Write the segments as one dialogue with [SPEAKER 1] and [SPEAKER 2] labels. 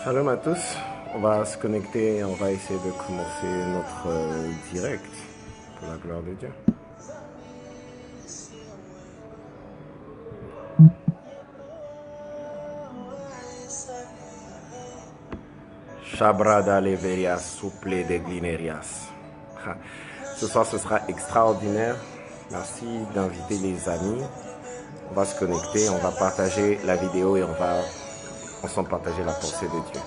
[SPEAKER 1] Shalom à tous, on va se connecter et on va essayer de commencer notre direct pour la gloire de Dieu. Shabrada leverias souple de glinerias. Ce soir ce sera extraordinaire. Merci d'inviter les amis. On va se connecter, on va partager la vidéo et on va ensemble partager la pensée de Dieu.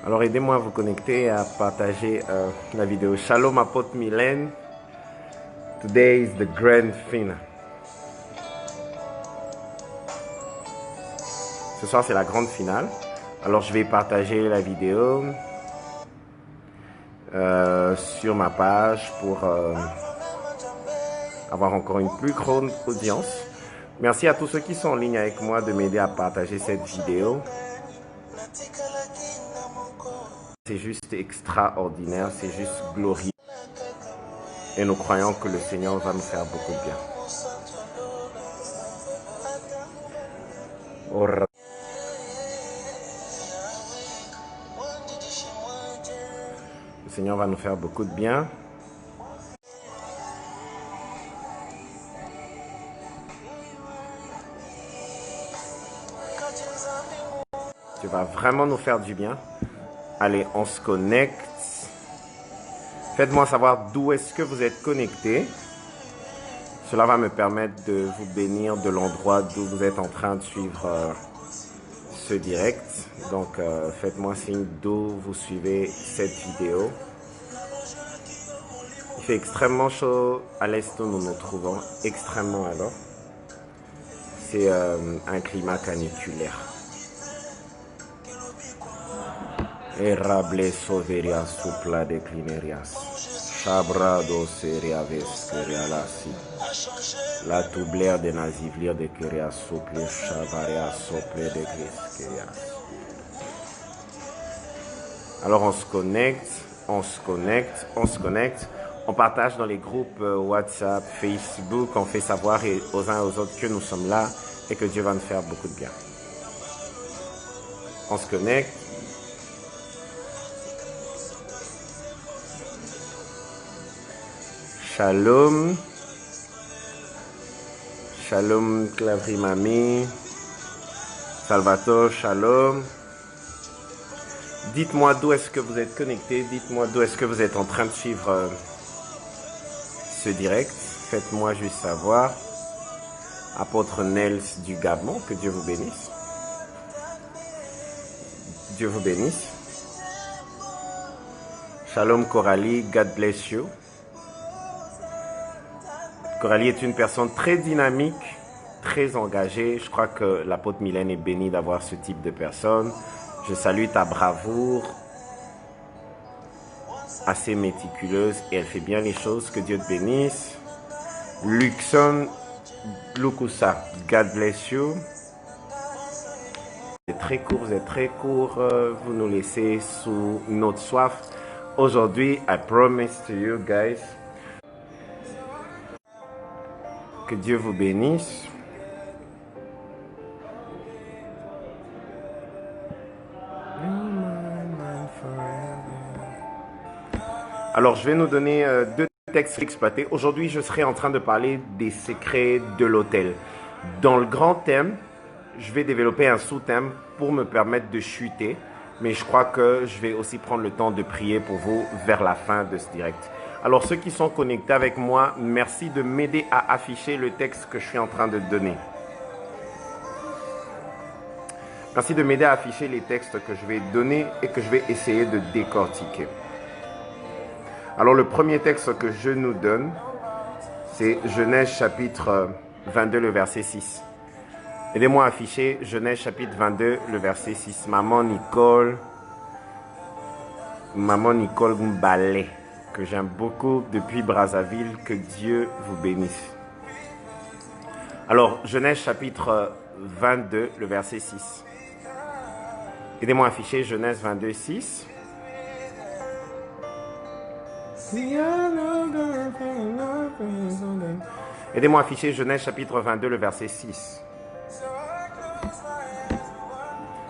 [SPEAKER 1] Alors aidez-moi à vous connecter, à partager la vidéo. Shalom apôtre Mylène. Today is the grand finale. Ce soir c'est la grande finale. Alors je vais partager la vidéo sur ma page pour avoir encore une plus grande audience. Merci à tous ceux qui sont en ligne avec moi de m'aider à partager cette vidéo. C'est juste extraordinaire, c'est juste glorieux. Et nous croyons que le Seigneur va nous faire beaucoup de bien. Le Seigneur va nous faire beaucoup de bien. Dieu va vraiment nous faire du bien. Allez, on se connecte. Faites-moi savoir d'où est-ce que vous êtes connectés. Cela va me permettre de vous bénir de l'endroit d'où vous êtes en train de suivre ce direct. Donc, faites-moi signe d'où vous suivez cette vidéo. Il fait extrêmement chaud à l'est où nous nous trouvons. Extrêmement alors. C'est un climat caniculaire. Erable soveria supla declinerias. Shabrado seria vesquerialasi. La tublère de nazivlir de keria souple chavaria sople de grisquerias. Alors on se connecte, on se connecte, on se connecte. On partage dans les groupes WhatsApp, Facebook, on fait savoir aux uns et aux autres que nous sommes là et que Dieu va nous faire beaucoup de bien. On se connecte. Shalom. Shalom Clavry Mami. Salvatore, shalom. Dites-moi d'où est-ce que vous êtes connectés. Dites-moi d'où est-ce que vous êtes en train de suivre ce direct. Faites-moi juste savoir. Apôtre Nels du Gabon, que Dieu vous bénisse. Dieu vous bénisse. Shalom Coralie, God bless you. Coralie est une personne très dynamique, très engagée. Je crois que l'apôtre Mylène est bénie d'avoir ce type de personne. Je salue ta bravoure, assez méticuleuse, et elle fait bien les choses. Que Dieu te bénisse. Luxon Lukusa, God bless you. Vous êtes très court, vous êtes très court. Vous nous laissez sous notre soif. Aujourd'hui, I promise to you guys, que Dieu vous bénisse. Alors, je vais nous donner deux textes exploités. Aujourd'hui, je serai en train de parler des secrets de l'autel. Dans le grand thème, je vais développer un sous-thème pour me permettre de chuter. Mais je crois que je vais aussi prendre le temps de prier pour vous vers la fin de ce direct. Alors, ceux qui sont connectés avec moi, merci de m'aider à afficher le texte que je suis en train de donner. Merci de m'aider à afficher les textes que je vais donner et que je vais essayer de décortiquer. Alors, le premier texte que je nous donne, c'est Genèse chapitre 22, le verset 6. Aidez-moi à afficher Genèse chapitre 22, le verset 6. Maman Nicole Mbalé. que j'aime beaucoup depuis Brazzaville. Que Dieu vous bénisse. Alors, Genèse chapitre 22, le verset 6. Aidez-moi à afficher Genèse 22, 6. Aidez-moi à afficher Genèse chapitre 22, le verset 6.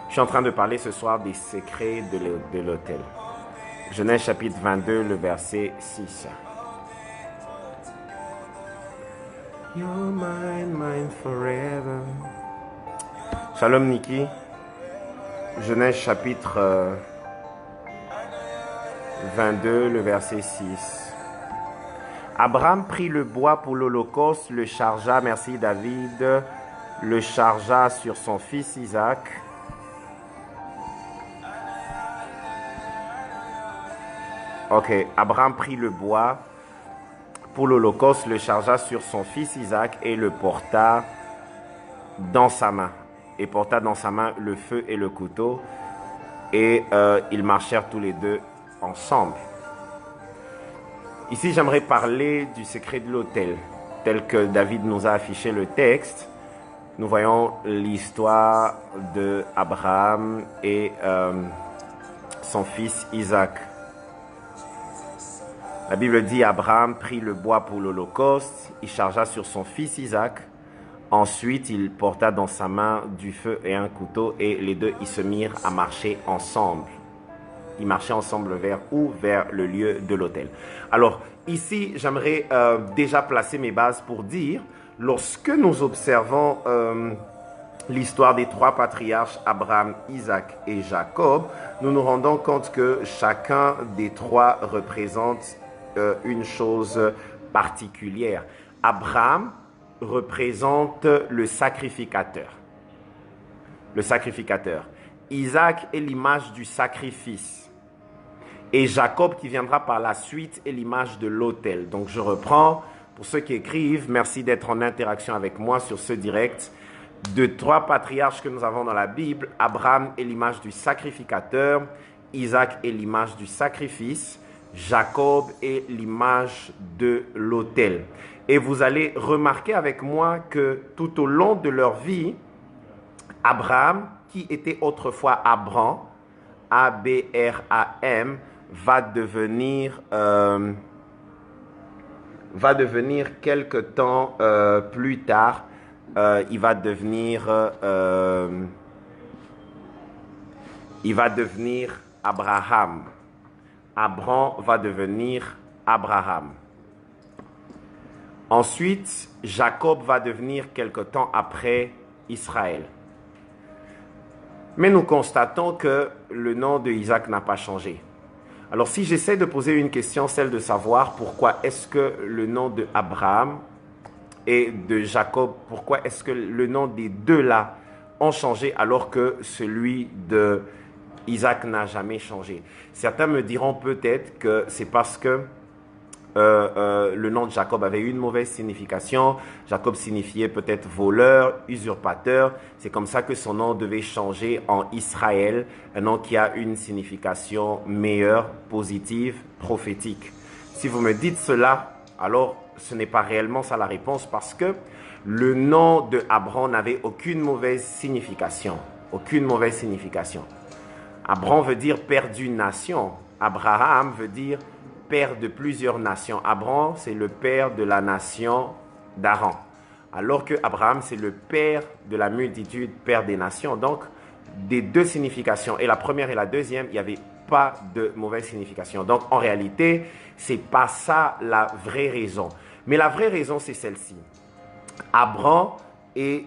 [SPEAKER 1] Je suis en train de parler ce soir des secrets de l'autel. Genèse chapitre 22, le verset 6. You're mine, mine forever. Shalom Niki. Genèse chapitre 22, le verset 6. Abraham prit le bois pour l'holocauste, le chargea, merci David, le chargea sur son fils Isaac. Ok, Abraham prit le bois pour l'holocauste, le chargea sur son fils Isaac et le porta dans sa main. Et porta dans sa main le feu et le couteau. Et ils marchèrent tous les deux ensemble. Ici, j'aimerais parler du secret de l'autel. Tel que David nous a affiché le texte, nous voyons l'histoire de Abraham et son fils Isaac. La Bible dit, Abraham prit le bois pour l'holocauste, il chargea sur son fils Isaac. Ensuite, il porta dans sa main du feu et un couteau et les deux, ils se mirent à marcher ensemble. Ils marchaient ensemble vers où? Vers le lieu de l'autel. Alors, ici, j'aimerais déjà placer mes bases pour dire, lorsque nous observons l'histoire des trois patriarches, Abraham, Isaac et Jacob, nous nous rendons compte que chacun des trois représente une chose particulière. Abraham représente le sacrificateur. Le sacrificateur. Isaac est l'image du sacrifice. Et Jacob, qui viendra par la suite, est l'image de l'autel. Donc je reprends, pour ceux qui écrivent, merci d'être en interaction avec moi sur ce direct. De trois patriarches que nous avons dans la Bible, Abraham est l'image du sacrificateur, Isaac est l'image du sacrifice, Jacob est l'image de l'autel. Et vous allez remarquer avec moi que tout au long de leur vie, Abraham, qui était autrefois Abram, A-B-R-A-M, va devenir quelque temps plus tard, il va devenir Abraham. Abram va devenir Abraham. Ensuite, Jacob va devenir quelque temps après Israël. Mais nous constatons que le nom de Isaac n'a pas changé. Alors si j'essaie de poser une question, celle de savoir pourquoi est-ce que le nom de Abraham et de Jacob, pourquoi est-ce que le nom des deux là ont changé alors que celui de Isaac n'a jamais changé. Certains me diront peut-être que c'est parce que le nom de Jacob avait une mauvaise signification. Jacob signifiait peut-être voleur, usurpateur. C'est comme ça que son nom devait changer en Israël, un nom qui a une signification meilleure, positive, prophétique. Si vous me dites cela, alors ce n'est pas réellement ça la réponse parce que le nom de Abram n'avait aucune mauvaise signification. Aucune mauvaise signification. Abram veut dire père d'une nation. Abraham veut dire père de plusieurs nations. Abram, c'est le père de la nation d'Aran. Alors que Abraham, c'est le père de la multitude, père des nations. Donc, des deux significations, et la première et la deuxième, il n'y avait pas de mauvaise signification. Donc, en réalité, ce n'est pas ça la vraie raison. Mais la vraie raison, c'est celle-ci. Abram est...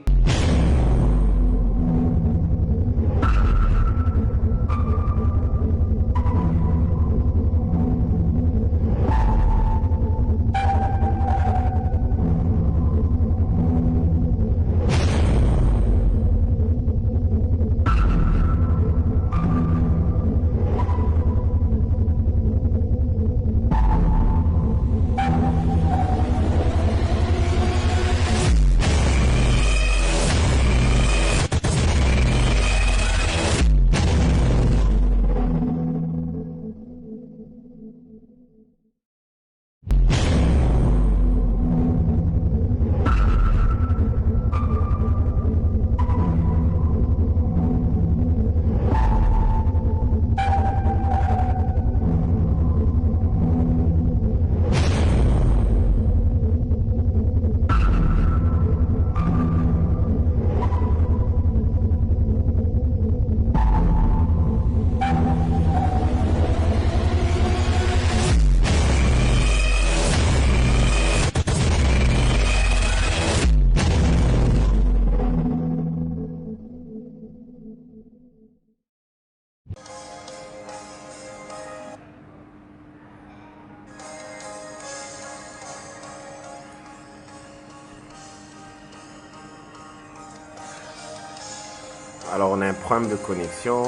[SPEAKER 1] Alors, on a un problème de connexion.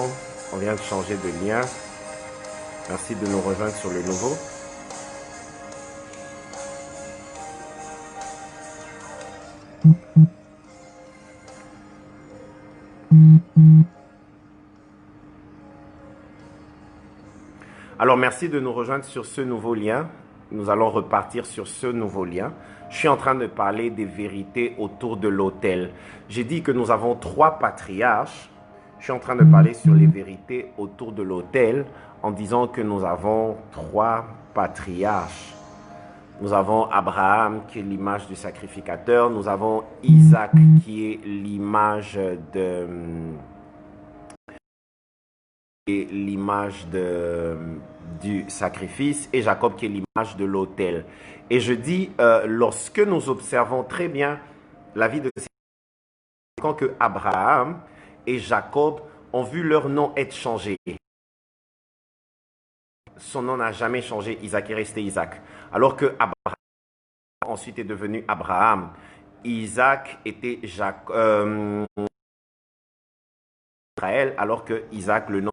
[SPEAKER 1] On vient de changer de lien. Merci de nous rejoindre sur le nouveau. Alors, merci de nous rejoindre sur ce nouveau lien. Nous allons repartir sur ce nouveau lien. Je suis en train de parler des vérités autour de l'autel. J'ai dit que nous avons 3 patriarches. Je suis en train de parler sur les vérités autour de l'autel en disant que nous avons 3 patriarches. Nous avons Abraham qui est l'image du sacrificateur. Nous avons Isaac qui est l'image du sacrifice et Jacob qui est l'image de l'autel. Et je dis, lorsque nous observons très bien la vie de ces gens, que Abraham et Jacob ont vu leur nom être changé. Son nom n'a jamais changé, Isaac est resté Isaac. Alors que Abraham ensuite est devenu Abraham. Isaac était Israël, alors que Isaac, le nom.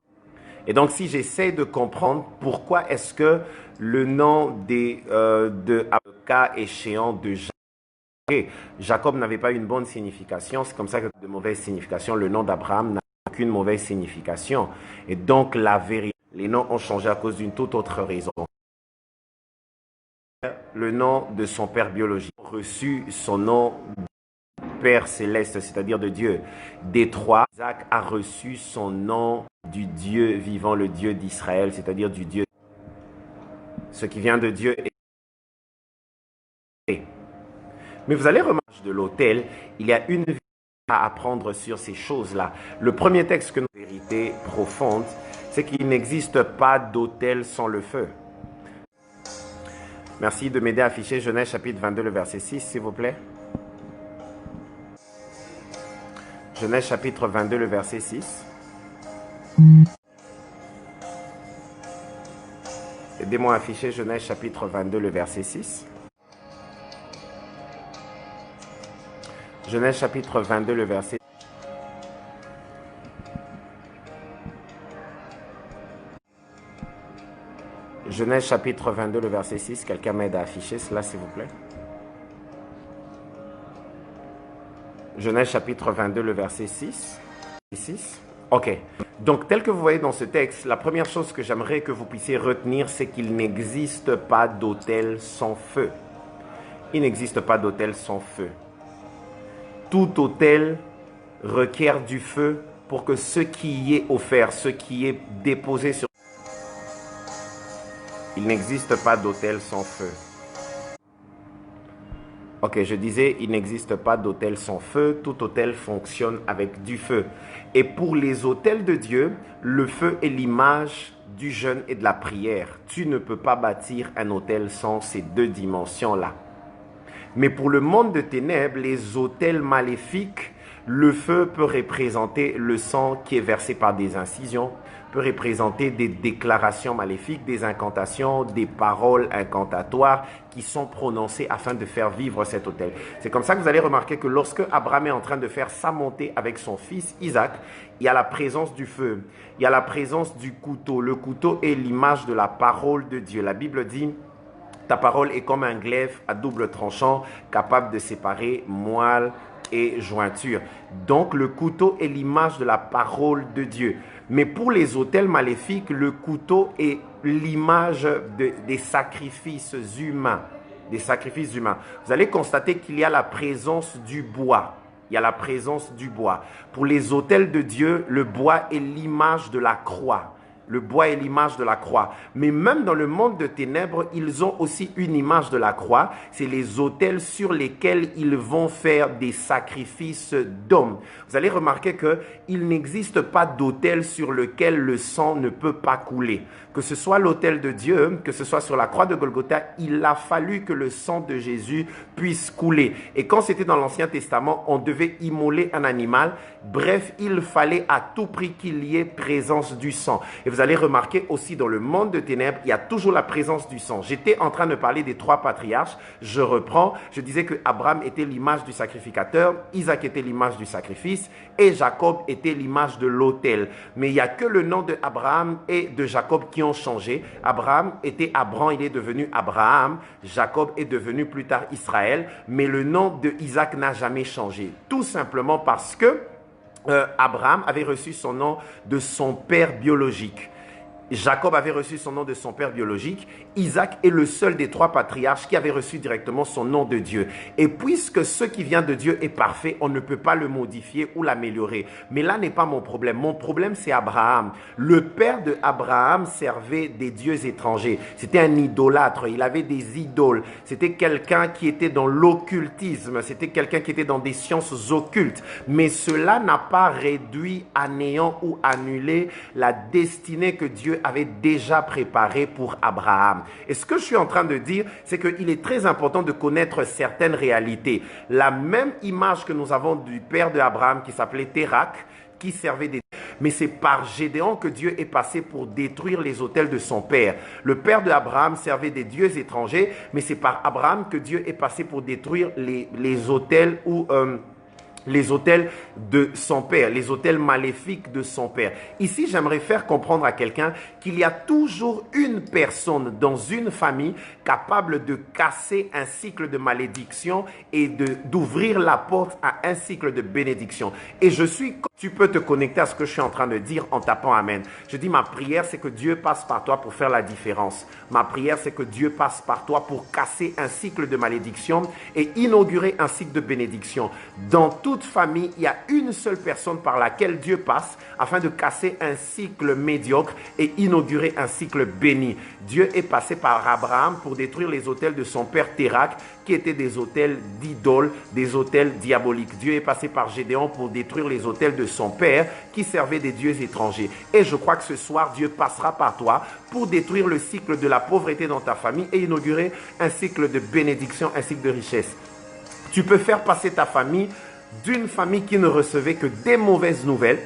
[SPEAKER 1] Et donc, si j'essaie de comprendre pourquoi est-ce que le nom de cas échéant de Jacob n'avait pas une bonne signification, c'est comme ça que de mauvaise signification, le nom d'Abraham n'a aucune mauvaise signification. Et donc, la vérité, les noms ont changé à cause d'une toute autre raison. Le nom de son père biologique a reçu son nom Père céleste, c'est-à-dire de Dieu. Des 3, Isaac a reçu son nom du Dieu vivant, le Dieu d'Israël, c'est-à-dire du Dieu. Ce qui vient de Dieu est... Mais vous allez remarquer de l'autel, il y a une vérité à apprendre sur ces choses-là. Le premier texte que nous avons, vérité profonde, c'est qu'il n'existe pas d'autel sans le feu. Merci de m'aider à afficher Genèse chapitre 22, le verset 6, s'il vous plaît. Genèse chapitre 22, le verset 6. Aidez-moi à afficher Genèse chapitre 22, le verset 6. Genèse chapitre 22, le verset 6. Genèse chapitre 22, le verset 6. Quelqu'un m'aide à afficher cela, s'il vous plaît. Genèse chapitre 22, le verset 6. Ok. Donc, tel que vous voyez dans ce texte, la première chose que j'aimerais que vous puissiez retenir, c'est qu'il n'existe pas d'autel sans feu. Il n'existe pas d'autel sans feu. Tout autel requiert du feu pour que ce qui y est offert, ce qui est déposé sur... Il n'existe pas d'autel sans feu. Ok, je disais, il n'existe pas d'autel sans feu. Tout autel fonctionne avec du feu. Et pour les autels de Dieu, le feu est l'image du jeûne et de la prière. Tu ne peux pas bâtir un autel sans ces 2 dimensions-là. Mais pour le monde de ténèbres, les autels maléfiques, le feu peut représenter le sang qui est versé par des incisions, peut représenter des déclarations maléfiques, des incantations, des paroles incantatoires qui sont prononcées afin de faire vivre cet autel. C'est comme ça que vous allez remarquer que lorsque Abraham est en train de faire sa montée avec son fils Isaac, il y a la présence du feu, il y a la présence du couteau. Le couteau est l'image de la parole de Dieu. La Bible dit... Ta parole est comme un glaive à double tranchant, capable de séparer moelle et jointure. Donc, le couteau est l'image de la parole de Dieu. Mais pour les autels maléfiques, le couteau est l'image des sacrifices humains. Des sacrifices humains. Vous allez constater qu'il y a la présence du bois. Il y a la présence du bois. Pour les autels de Dieu, le bois est l'image de la croix. Le bois est l'image de la croix. Mais même dans le monde de ténèbres, ils ont aussi une image de la croix. C'est les autels sur lesquels ils vont faire des sacrifices d'hommes. Vous allez remarquer qu'il n'existe pas d'autel sur lequel le sang ne peut pas couler. Que ce soit l'autel de Dieu, que ce soit sur la croix de Golgotha, il a fallu que le sang de Jésus puisse couler. Et quand c'était dans l'Ancien Testament, on devait immoler un animal. Bref, il fallait à tout prix qu'il y ait présence du sang. Et vous allez remarquer aussi dans le monde de ténèbres, il y a toujours la présence du sang. J'étais en train de parler des 3 patriarches. Je reprends. Je disais que Abraham était l'image du sacrificateur, Isaac était l'image du sacrifice et Jacob était l'image de l'autel. Mais il n'y a que le nom de Abraham et de Jacob qui ont changé. Abraham était Abram, il est devenu Abraham. Jacob est devenu plus tard Israël. Mais le nom de Isaac n'a jamais changé. Tout simplement parce que Abraham avait reçu son nom de son père biologique. Jacob avait reçu son nom de son père biologique. Isaac est le seul des 3 patriarches qui avait reçu directement son nom de Dieu. Et puisque ce qui vient de Dieu est parfait, on ne peut pas le modifier ou l'améliorer. Mais là n'est pas mon problème. Mon problème, c'est Abraham. Le père de Abraham servait des dieux étrangers. C'était un idolâtre. Il avait des idoles. C'était quelqu'un qui était dans l'occultisme. C'était quelqu'un qui était dans des sciences occultes. Mais cela n'a pas réduit à néant ou annulé la destinée que Dieu avait déjà préparée pour Abraham. Et ce que je suis en train de dire, c'est qu'il est très important de connaître certaines réalités. La même image que nous avons du père de Abraham qui s'appelait Térak, qui servait des... Mais c'est par Gédéon que Dieu est passé pour détruire les autels de son père. Le père de Abraham servait des dieux étrangers, mais c'est par Abraham que Dieu est passé pour détruire les autels ou... les autels de son père, les autels maléfiques de son père. Ici, j'aimerais faire comprendre à quelqu'un qu'il y a toujours une personne dans une famille capable de casser un cycle de malédiction et d'ouvrir la porte à un cycle de bénédiction. Et tu peux te connecter à ce que je suis en train de dire en tapant Amen. Je dis, ma prière, c'est que Dieu passe par toi pour faire la différence. Ma prière, c'est que Dieu passe par toi pour casser un cycle de malédiction et inaugurer un cycle de bénédiction. Dans toute famille, il y a une seule personne par laquelle Dieu passe afin de casser un cycle médiocre et inaugurer un cycle béni. Dieu est passé par Abraham pour détruire les autels de son père Térak, qui étaient des autels d'idoles, des autels diaboliques. Dieu est passé par Gédéon pour détruire les autels de son père, qui servaient des dieux étrangers. Et je crois que ce soir, Dieu passera par toi pour détruire le cycle de la pauvreté dans ta famille et inaugurer un cycle de bénédiction, un cycle de richesse. Tu peux faire passer ta famille d'une famille qui ne recevait que des mauvaises nouvelles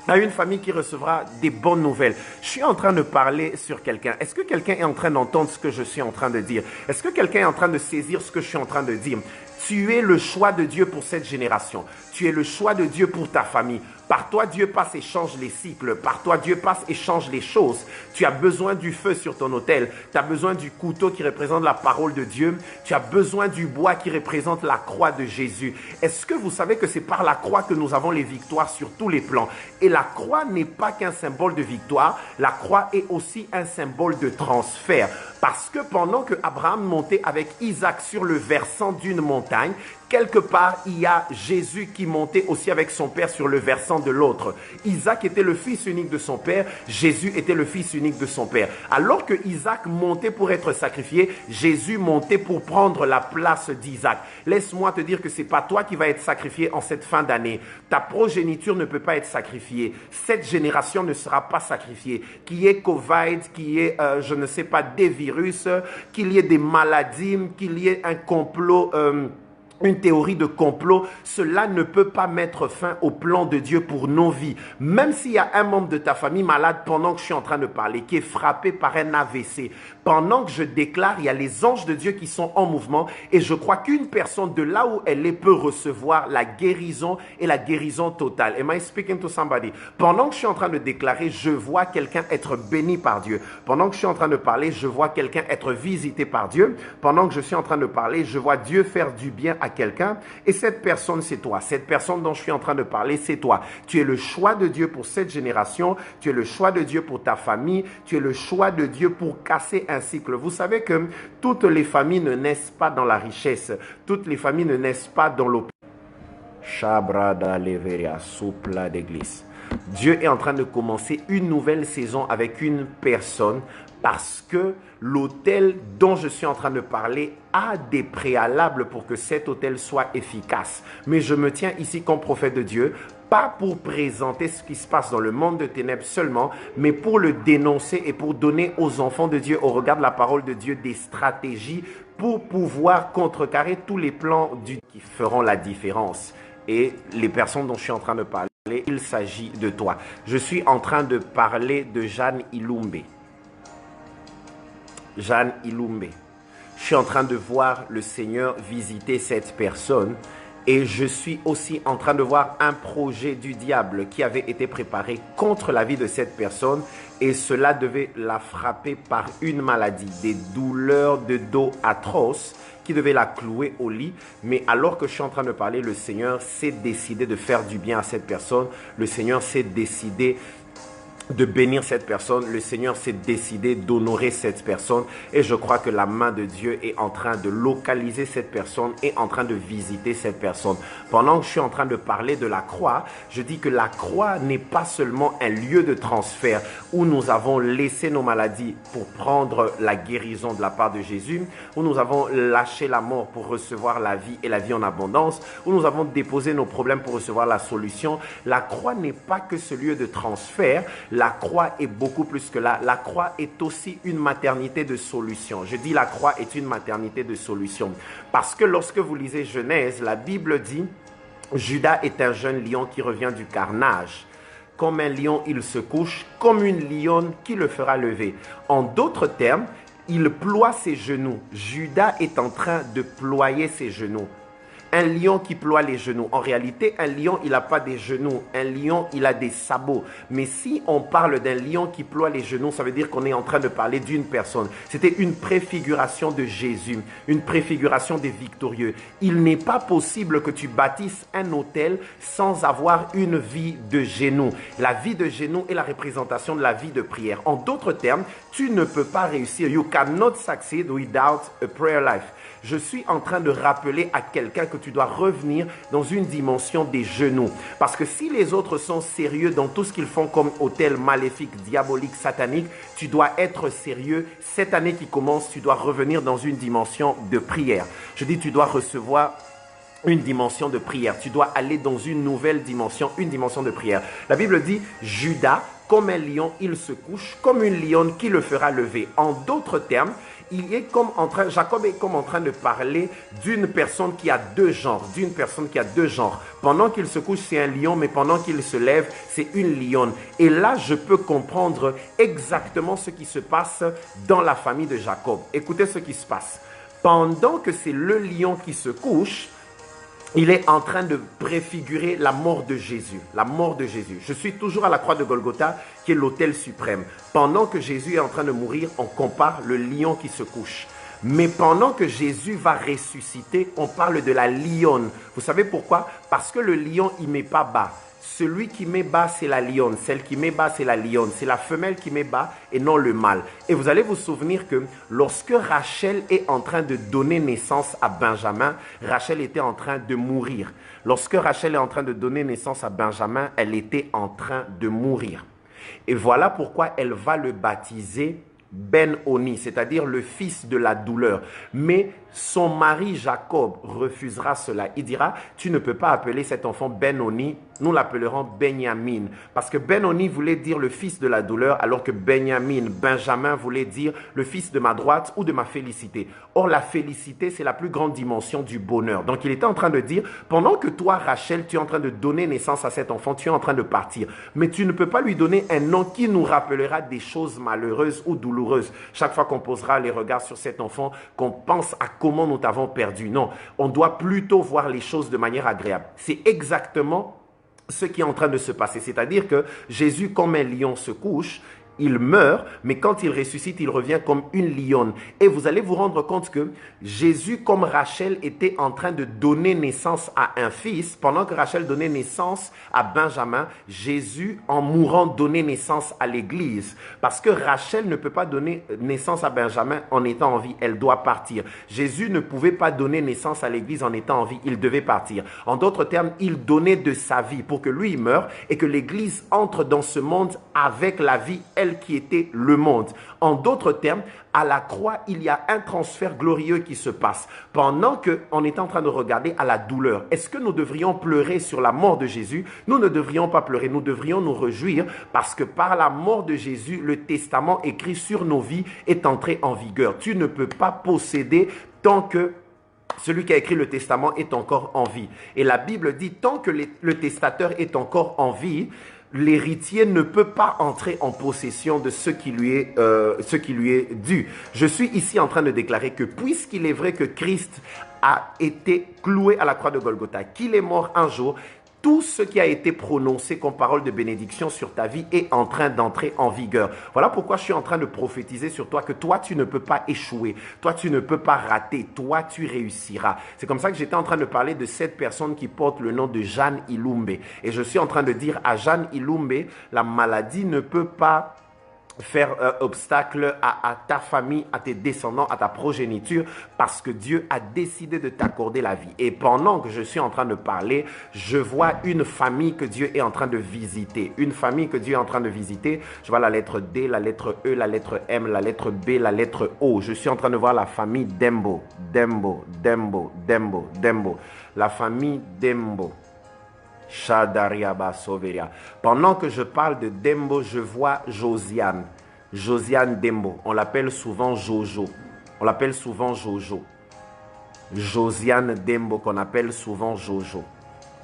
[SPEAKER 1] à une famille qui recevra des bonnes nouvelles. Je suis en train de parler sur quelqu'un. Est-ce que quelqu'un est en train d'entendre ce que je suis en train de dire? Est-ce que quelqu'un est en train de saisir ce que je suis en train de dire? Tu es le choix de Dieu pour cette génération. Tu es le choix de Dieu pour ta famille. Par toi, Dieu passe et change les cycles. Par toi, Dieu passe et change les choses. Tu as besoin du feu sur ton autel. Tu as besoin du couteau qui représente la parole de Dieu. Tu as besoin du bois qui représente la croix de Jésus. Est-ce que vous savez que c'est par la croix que nous avons les victoires sur tous les plans? Et la croix n'est pas qu'un symbole de victoire. La croix est aussi un symbole de transfert. Parce que pendant que Abraham montait avec Isaac sur le versant d'une montagne, quelque part, il y a Jésus qui montait aussi avec son père sur le versant de l'autre. Isaac était le fils unique de son père, Jésus était le fils unique de son père. Alors que Isaac montait pour être sacrifié, Jésus montait pour prendre la place d'Isaac. Laisse-moi te dire que ce n'est pas toi qui vas être sacrifié en cette fin d'année. Ta progéniture ne peut pas être sacrifiée. Cette génération ne sera pas sacrifiée. Qu'il y ait Covid, qu'il y ait, je ne sais pas, des virus, qu'il y ait des maladies, qu'il y ait un complot... une théorie de complot, cela ne peut pas mettre fin au plan de Dieu pour nos vies. Même s'il y a un membre de ta famille malade pendant que je suis en train de parler, qui est frappé par un AVC, pendant que je déclare, il y a les anges de Dieu qui sont en mouvement et je crois qu'une personne de là où elle est peut recevoir la guérison et la guérison totale. Am I speaking to somebody? Pendant que je suis en train de déclarer, je vois quelqu'un être béni par Dieu. Pendant que je suis en train de parler, je vois quelqu'un être visité par Dieu. Pendant que je suis en train de parler, je vois Dieu faire du bien à quelqu'un et cette personne c'est toi. Cette personne dont je suis en train de parler c'est toi. Tu es le choix de Dieu pour cette génération, tu es le choix de Dieu pour ta famille, tu es le choix de Dieu pour casser un cycle. Vous savez que toutes les familles ne naissent pas dans la richesse, toutes les familles ne naissent pas dans l'opulence. Shabrada leveria soupla d'église. Dieu est en train de commencer une nouvelle saison avec une personne parce que l'autel dont je suis en train de parler a des préalables pour que cet autel soit efficace. Mais je me tiens ici comme prophète de Dieu, pas pour présenter ce qui se passe dans le monde de ténèbres seulement, mais pour le dénoncer et pour donner aux enfants de Dieu, au regard de la parole de Dieu, des stratégies pour pouvoir contrecarrer tous les plans qui feront la différence. Et les personnes dont je suis en train de parler il s'agit de toi. Je suis en train de parler de Jeanne Ilumbe. Jeanne Ilumbe. Je suis en train de voir le Seigneur visiter cette personne et je suis aussi en train de voir un projet du diable qui avait été préparé contre la vie de cette personne et cela devait la frapper par une maladie, des douleurs de dos atroces qui devaient la clouer au lit. Mais alors que je suis en train de parler, le Seigneur s'est décidé de faire du bien à cette personne. Le Seigneur s'est décidé de bénir cette personne. Le Seigneur s'est décidé d'honorer cette personne et je crois que la main de Dieu est en train de localiser cette personne et en train de visiter cette personne. Pendant que je suis en train de parler de la croix, je dis que la croix n'est pas seulement un lieu de transfert où nous avons laissé nos maladies pour prendre la guérison de la part de Jésus, où nous avons lâché la mort pour recevoir la vie et la vie en abondance, où nous avons déposé nos problèmes pour recevoir la solution. La croix n'est pas que ce lieu de transfert. La croix est beaucoup plus que là. La croix est aussi une maternité de solution. Je dis la croix est une maternité de solution. Parce que lorsque vous lisez Genèse, la Bible dit « Judas est un jeune lion qui revient du carnage. Comme un lion, il se couche, comme une lionne qui le fera lever. » En d'autres termes, il ploie ses genoux. Judas est en train de ployer ses genoux. Un lion qui ploie les genoux. En réalité, un lion, il n'a pas des genoux. Un lion, il a des sabots. Mais si on parle d'un lion qui ploie les genoux, ça veut dire qu'on est en train de parler d'une personne. C'était une préfiguration de Jésus, une préfiguration des victorieux. Il n'est pas possible que tu bâtisses un autel sans avoir une vie de genoux. La vie de genoux est la représentation de la vie de prière. En d'autres termes, tu ne peux pas réussir. You cannot succeed without a prayer life. Je suis en train de rappeler à quelqu'un que tu dois revenir dans une dimension des genoux. Parce que si les autres sont sérieux dans tout ce qu'ils font comme autel maléfique, diabolique, satanique, tu dois être sérieux. Cette année qui commence, tu dois revenir dans une dimension de prière. Je dis, tu dois recevoir une dimension de prière. Tu dois aller dans une nouvelle dimension, une dimension de prière. La Bible dit, Judas, comme un lion, il se couche, comme une lionne qui le fera lever. En d'autres termes, Jacob est comme en train de parler d'une personne qui a deux genres, Pendant qu'il se couche, c'est un lion, mais pendant qu'il se lève, c'est une lionne. Et là, je peux comprendre exactement ce qui se passe dans la famille de Jacob. Écoutez ce qui se passe. Pendant que c'est le lion qui se couche, il est en train de préfigurer la mort de Jésus. La mort de Jésus. Je suis toujours à la croix de Golgotha, qui est l'autel suprême. Pendant que Jésus est en train de mourir, on compare le lion qui se couche. Mais pendant que Jésus va ressusciter, on parle de la lionne. Vous savez pourquoi? Parce que le lion, il ne met pas bas. Celui qui met bas, c'est la lionne. Celle qui met bas, c'est la lionne. C'est la femelle qui met bas et non le mâle. Et vous allez vous souvenir que lorsque Rachel est en train de donner naissance à Benjamin, Rachel était en train de mourir. Lorsque Rachel est en train de donner naissance à Benjamin, elle était en train de mourir. Et voilà pourquoi elle va le baptiser Ben-Oni, c'est-à-dire le fils de la douleur. Mais son mari Jacob refusera cela. Il dira, tu ne peux pas appeler cet enfant Ben-Oni, nous l'appellerons Benjamin. Parce que Ben-Oni voulait dire le fils de la douleur, alors que Benjamin voulait dire le fils de ma droite ou de ma félicité. Or, la félicité, c'est la plus grande dimension du bonheur. Donc, il était en train de dire, pendant que toi, Rachel, tu es en train de donner naissance à cet enfant, tu es en train de partir. Mais tu ne peux pas lui donner un nom qui nous rappellera des choses malheureuses ou douloureuses. Chaque fois qu'on posera les regards sur cet enfant, qu'on pense à comment nous t'avons perdu. Non, on doit plutôt voir les choses de manière agréable. C'est exactement ce qui est en train de se passer. C'est-à-dire que Jésus, comme un lion, se couche, il meurt, mais quand il ressuscite, il revient comme une lionne. Et vous allez vous rendre compte que Jésus, comme Rachel, était en train de donner naissance à un fils. Pendant que Rachel donnait naissance à Benjamin, Jésus, en mourant, donnait naissance à l'Église. Parce que Rachel ne peut pas donner naissance à Benjamin en étant en vie. Elle doit partir. Jésus ne pouvait pas donner naissance à l'Église en étant en vie. Il devait partir. En d'autres termes, il donnait de sa vie pour que lui, il meure et que l'Église entre dans ce monde avec la vie, qui était le monde. En d'autres termes, à la croix, il y a un transfert glorieux qui se passe. Pendant qu'on est en train de regarder à la douleur, est-ce que nous devrions pleurer sur la mort de Jésus? Nous ne devrions pas pleurer, nous devrions nous réjouir parce que par la mort de Jésus, le testament écrit sur nos vies est entré en vigueur. Tu ne peux pas posséder tant que Celui qui a écrit le testament est encore en vie. Et la Bible dit, tant que le testateur est encore en vie, l'héritier ne peut pas entrer en possession de ce qui lui est dû. Je suis ici en train de déclarer que puisqu'il est vrai que Christ a été cloué à la croix de Golgotha, qu'il est mort un jour, tout ce qui a été prononcé comme parole de bénédiction sur ta vie est en train d'entrer en vigueur. Voilà pourquoi je suis en train de prophétiser sur toi que toi, tu ne peux pas échouer. Toi, tu ne peux pas rater. Toi, tu réussiras. C'est comme ça que j'étais en train de parler de cette personne qui porte le nom de Jeanne Ilumbe. Et je suis en train de dire à Jeanne Ilumbe, la maladie ne peut pas faire obstacle à ta famille, à tes descendants, à ta progéniture, parce que Dieu a décidé de t'accorder la vie. Et pendant que je suis en train de parler, je vois une famille que Dieu est en train de visiter. Une famille que Dieu est en train de visiter. Je vois la lettre D, la lettre E, la lettre M, la lettre B, la lettre O. Je suis en train de voir la famille Dembo. Dembo, Dembo, Dembo, Dembo. La famille Dembo. Pendant que je parle de Dembo, je vois Josiane. Josiane Dembo. On l'appelle souvent Jojo. On l'appelle souvent Jojo. Josiane Dembo, qu'on appelle souvent Jojo.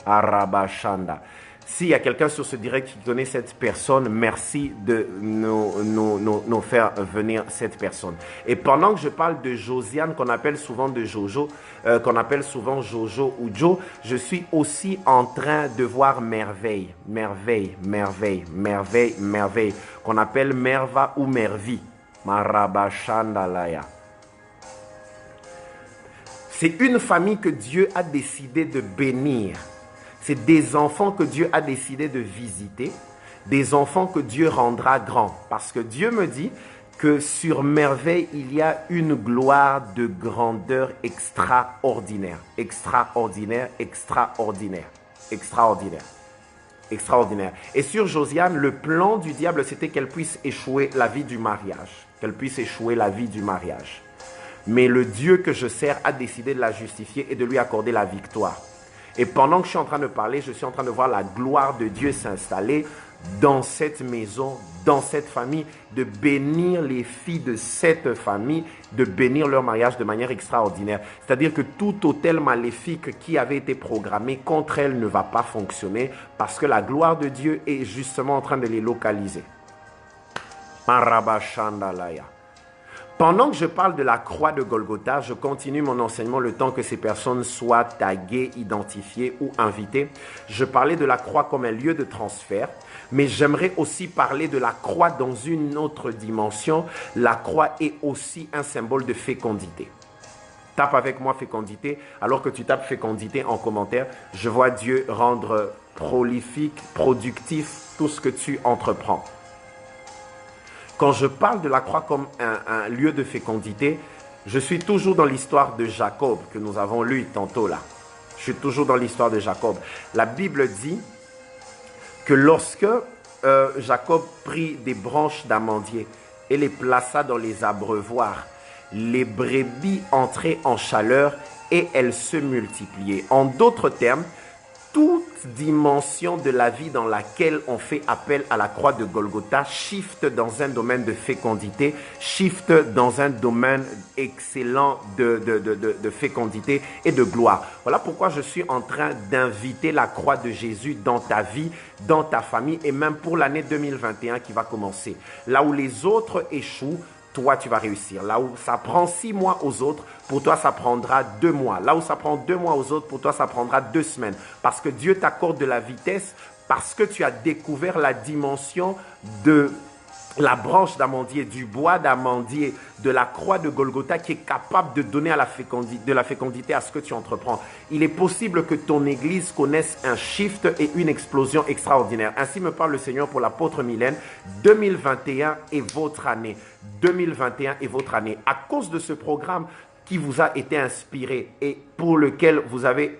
[SPEAKER 1] Arabashanda. S'il y a quelqu'un sur ce direct qui connaît cette personne, merci de nous faire venir cette personne. Et pendant que je parle de Josiane, qu'on appelle souvent de Jojo, qu'on appelle souvent Jojo ou Joe, je suis aussi en train de voir Merveille, Merveille, Merveille, Merveille, Merveille, qu'on appelle Merva ou Mervi. Marabashandalaya. C'est une famille que Dieu a décidé de bénir. C'est des enfants que Dieu a décidé de visiter, des enfants que Dieu rendra grands. Parce que Dieu me dit que sur Merveille, il y a une gloire de grandeur extraordinaire. Extraordinaire, extraordinaire, extraordinaire, extraordinaire. Et sur Josiane, le plan du diable, c'était qu'elle puisse échouer la vie du mariage. Qu'elle puisse échouer la vie du mariage. Mais le Dieu que je sers a décidé de la justifier et de lui accorder la victoire. Et pendant que je suis en train de parler, je suis en train de voir la gloire de Dieu s'installer dans cette maison, dans cette famille, de bénir les filles de cette famille, de bénir leur mariage de manière extraordinaire. C'est-à-dire que tout autel maléfique qui avait été programmé contre elles ne va pas fonctionner parce que la gloire de Dieu est justement en train de les localiser. Marabashandalaya. Pendant que je parle de la croix de Golgotha, je continue mon enseignement le temps que ces personnes soient taguées, identifiées ou invitées. Je parlais de la croix comme un lieu de transfert, mais j'aimerais aussi parler de la croix dans une autre dimension. La croix est aussi un symbole de fécondité. Tape avec moi fécondité. Alors que tu tapes fécondité en commentaire, je vois Dieu rendre prolifique, productif tout ce que tu entreprends. Quand je parle de la croix comme un lieu de fécondité, je suis toujours dans l'histoire de Jacob que nous avons lu tantôt là. Je suis toujours dans l'histoire de Jacob. La Bible dit que lorsque Jacob prit des branches d'amandier et les plaça dans les abreuvoirs, les brebis entraient en chaleur et elles se multipliaient. En d'autres termes, toute dimension de la vie dans laquelle on fait appel à la croix de Golgotha shift dans un domaine de fécondité, shift dans un domaine excellent de fécondité et de gloire. Voilà pourquoi je suis en train d'inviter la croix de Jésus dans ta vie, dans ta famille et même pour l'année 2021 qui va commencer. Là où les autres échouent, toi, tu vas réussir. Là où ça prend 6 mois aux autres, pour toi, ça prendra 2 mois. Là où ça prend 2 mois aux autres, pour toi, ça prendra 2 semaines. Parce que Dieu t'accorde de la vitesse, parce que tu as découvert la dimension de la branche d'amandier, du bois d'amandier, de la croix de Golgotha qui est capable de donner de la fécondité à ce que tu entreprends. Il est possible que ton église connaisse un shift et une explosion extraordinaire. Ainsi me parle le Seigneur pour l'apôtre Mylène. 2021 est votre année. 2021 est votre année. À cause de ce programme qui vous a été inspiré et pour lequel vous avez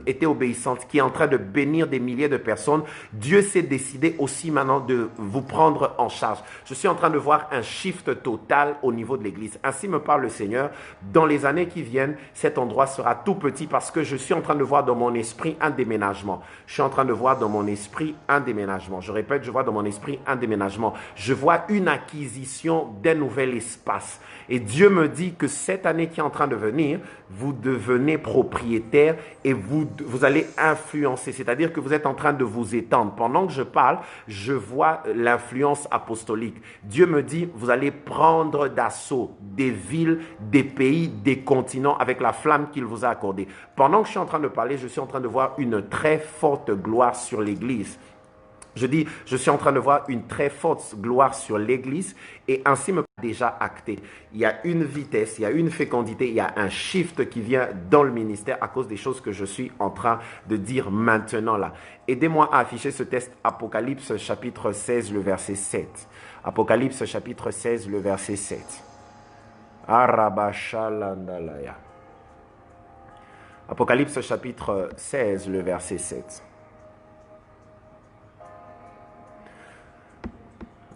[SPEAKER 1] été obéissante, qui est en train de bénir des milliers de personnes, Dieu s'est décidé aussi maintenant de vous prendre en charge. Je suis en train de voir un shift total au niveau de l'église. Ainsi me parle le Seigneur. Dans les années qui viennent, cet endroit sera tout petit parce que je suis en train de voir dans mon esprit un déménagement. Je suis en train de voir dans mon esprit un déménagement. Je répète, je vois dans mon esprit un déménagement. Je vois une acquisition d'un nouvel espace. Et Dieu me dit que cette année qui est en train de venir, vous devenez propriétaire et vous allez influencer. C'est-à-dire que vous êtes en train de vous étendre. Pendant que je parle, je vois l'influence apostolique. Dieu me dit, vous allez prendre d'assaut des villes, des pays, des continents avec la flamme qu'il vous a accordée. Pendant que je suis en train de parler, je suis en train de voir une très forte gloire sur l'Église. Je dis, je suis en train de voir une très forte gloire sur l'Église et ainsi me déjà acté. Il y a une vitesse, il y a une fécondité, il y a un shift qui vient dans le ministère à cause des choses que je suis en train de dire maintenant là. Aidez-moi à afficher ce texte Apocalypse chapitre 16, le verset 7. Apocalypse chapitre 16, le verset 7. Arabashalandalaya. Apocalypse chapitre 16, le verset 7.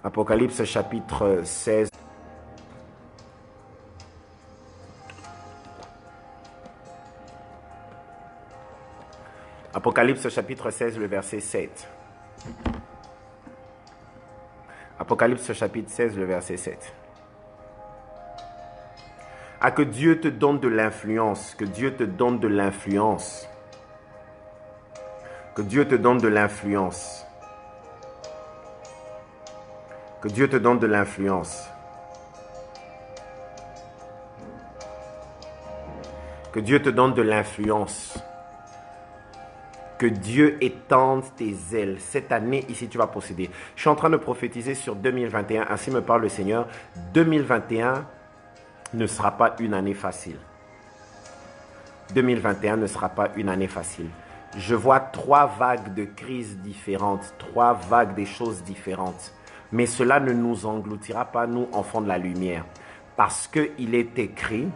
[SPEAKER 1] Apocalypse chapitre 16. Apocalypse chapitre 16, le verset 7. Apocalypse chapitre 16, le verset 7. Ah, que Dieu te donne de l'influence, que Dieu te donne de l'influence. Que Dieu te donne de l'influence. Que Dieu te donne de l'influence. Que Dieu te donne de l'influence. Que Dieu étende tes ailes. Cette année, ici, tu vas posséder. Je suis en train de prophétiser sur 2021. Ainsi me parle le Seigneur. 2021 ne sera pas une année facile. 2021 ne sera pas une année facile. Je vois 3 vagues de crises différentes. 3 vagues des choses différentes. Mais cela ne nous engloutira pas, nous, enfants de la lumière. Parce qu'il est écrit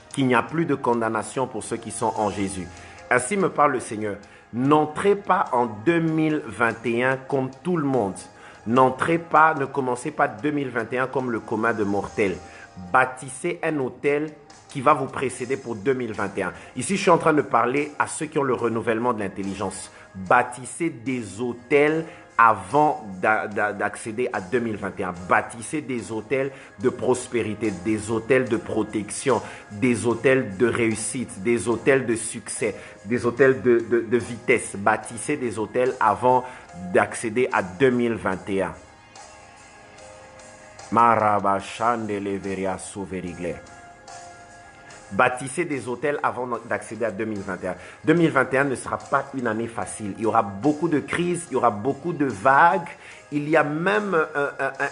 [SPEAKER 1] qu'il n'y a plus de condamnation pour ceux qui sont en Jésus. Ainsi me parle le Seigneur. N'entrez pas en 2021 comme tout le monde. N'entrez pas, ne commencez pas 2021 comme le commun de mortels. Bâtissez un hôtel qui va vous précéder pour 2021. Ici, je suis en train de parler à ceux qui ont le renouvellement de l'intelligence. Bâtissez des hôtels avant d'accéder à 2021. Bâtissez des hôtels de prospérité, des hôtels de protection, des hôtels de réussite, des hôtels de succès, des hôtels de vitesse. Bâtissez des hôtels avant d'accéder à 2021. Bâtissez des hôtels avant d'accéder à 2021. 2021 ne sera pas une année facile. Il y aura beaucoup de crises, il y aura beaucoup de vagues. Il y a même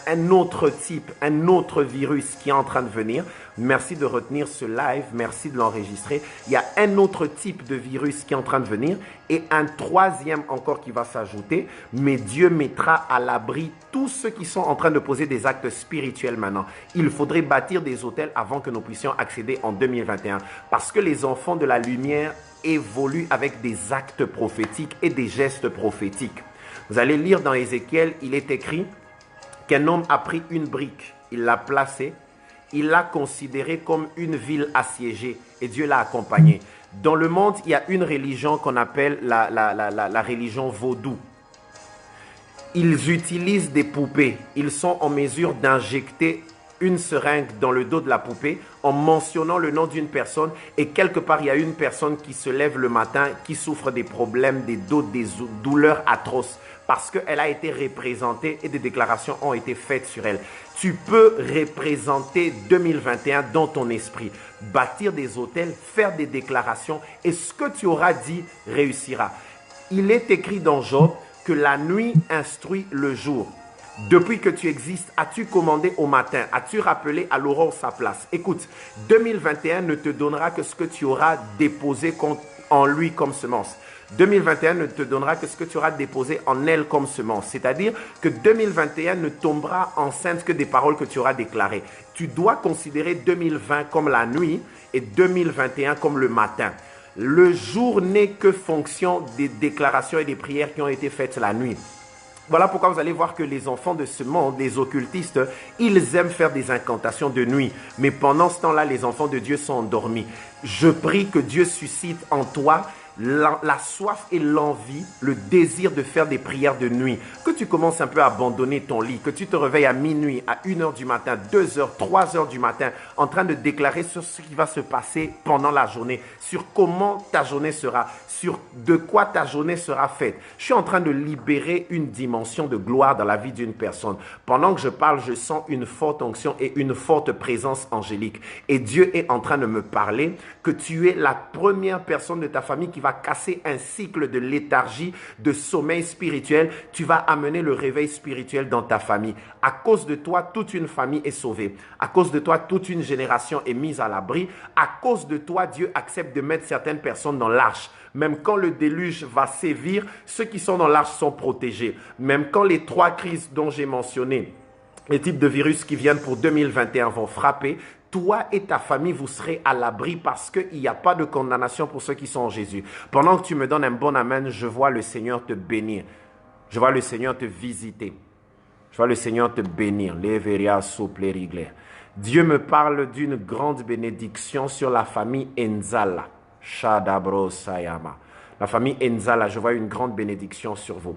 [SPEAKER 1] un autre type, un autre virus qui est en train de venir. Merci de retenir ce live, merci de l'enregistrer. Il y a un autre type de virus qui est en train de venir et un troisième encore qui va s'ajouter. Mais Dieu mettra à l'abri tous ceux qui sont en train de poser des actes spirituels maintenant. Il faudrait bâtir des hôtels avant que nous puissions accéder en 2021. Parce que les enfants de la lumière évoluent avec des actes prophétiques et des gestes prophétiques. Vous allez lire dans Ézéchiel, il est écrit qu'un homme a pris une brique, il l'a placée, il l'a considérée comme une ville assiégée et Dieu l'a accompagné. Dans le monde, il y a une religion qu'on appelle la religion vaudou. Ils utilisent des poupées, ils sont en mesure d'injecter une seringue dans le dos de la poupée en mentionnant le nom d'une personne et quelque part il y a une personne qui se lève le matin qui souffre des problèmes, des douleurs atroces parce qu'elle a été représentée et des déclarations ont été faites sur elle. Tu peux représenter 2021 dans ton esprit, bâtir des hôtels, faire des déclarations et ce que tu auras dit réussira. Il est écrit dans Job que la nuit instruit le jour. Depuis que tu existes, as-tu commandé au matin? As-tu rappelé à l'aurore sa place? Écoute, 2021 ne te donnera que ce que tu auras déposé en lui comme semence. 2021 ne te donnera que ce que tu auras déposé en elle comme semence. C'est-à-dire que 2021 ne tombera enceinte que des paroles que tu auras déclarées. Tu dois considérer 2020 comme la nuit et 2021 comme le matin. Le jour n'est que fonction des déclarations et des prières qui ont été faites la nuit. Voilà pourquoi vous allez voir que les enfants de ce monde, les occultistes, ils aiment faire des incantations de nuit. Mais pendant ce temps-là, les enfants de Dieu sont endormis. Je prie que Dieu suscite en toi la soif et l'envie, le désir de faire des prières de nuit. Que tu commences un peu à abandonner ton lit, que tu te réveilles à minuit, à 1h du matin, 2h, 3h du matin, en train de déclarer sur ce qui va se passer pendant la journée, sur comment ta journée sera, sur de quoi ta journée sera faite. Je suis en train de libérer une dimension de gloire dans la vie d'une personne. Pendant que je parle, je sens une forte onction et une forte présence angélique. Et Dieu est en train de me parler que tu es la première personne de ta famille qui va casser un cycle de léthargie, de sommeil spirituel. Tu vas amener le réveil spirituel dans ta famille. À cause de toi, toute une famille est sauvée. À cause de toi, toute une génération est mise à l'abri. À cause de toi, Dieu accepte de mettre certaines personnes dans l'arche. Même quand le déluge va sévir, ceux qui sont dans l'arche sont protégés. Même quand les 3 crises dont j'ai mentionné, les types de virus qui viennent pour 2021 vont frapper, toi et ta famille, vous serez à l'abri parce qu'il n'y a pas de condamnation pour ceux qui sont en Jésus. Pendant que tu me donnes un bon amen, je vois le Seigneur te bénir. Je vois le Seigneur te visiter. Je vois le Seigneur te bénir. Dieu me parle d'une grande bénédiction sur la famille Enzala. Shadabro Sayama. La famille Enzala, je vois une grande bénédiction sur vous.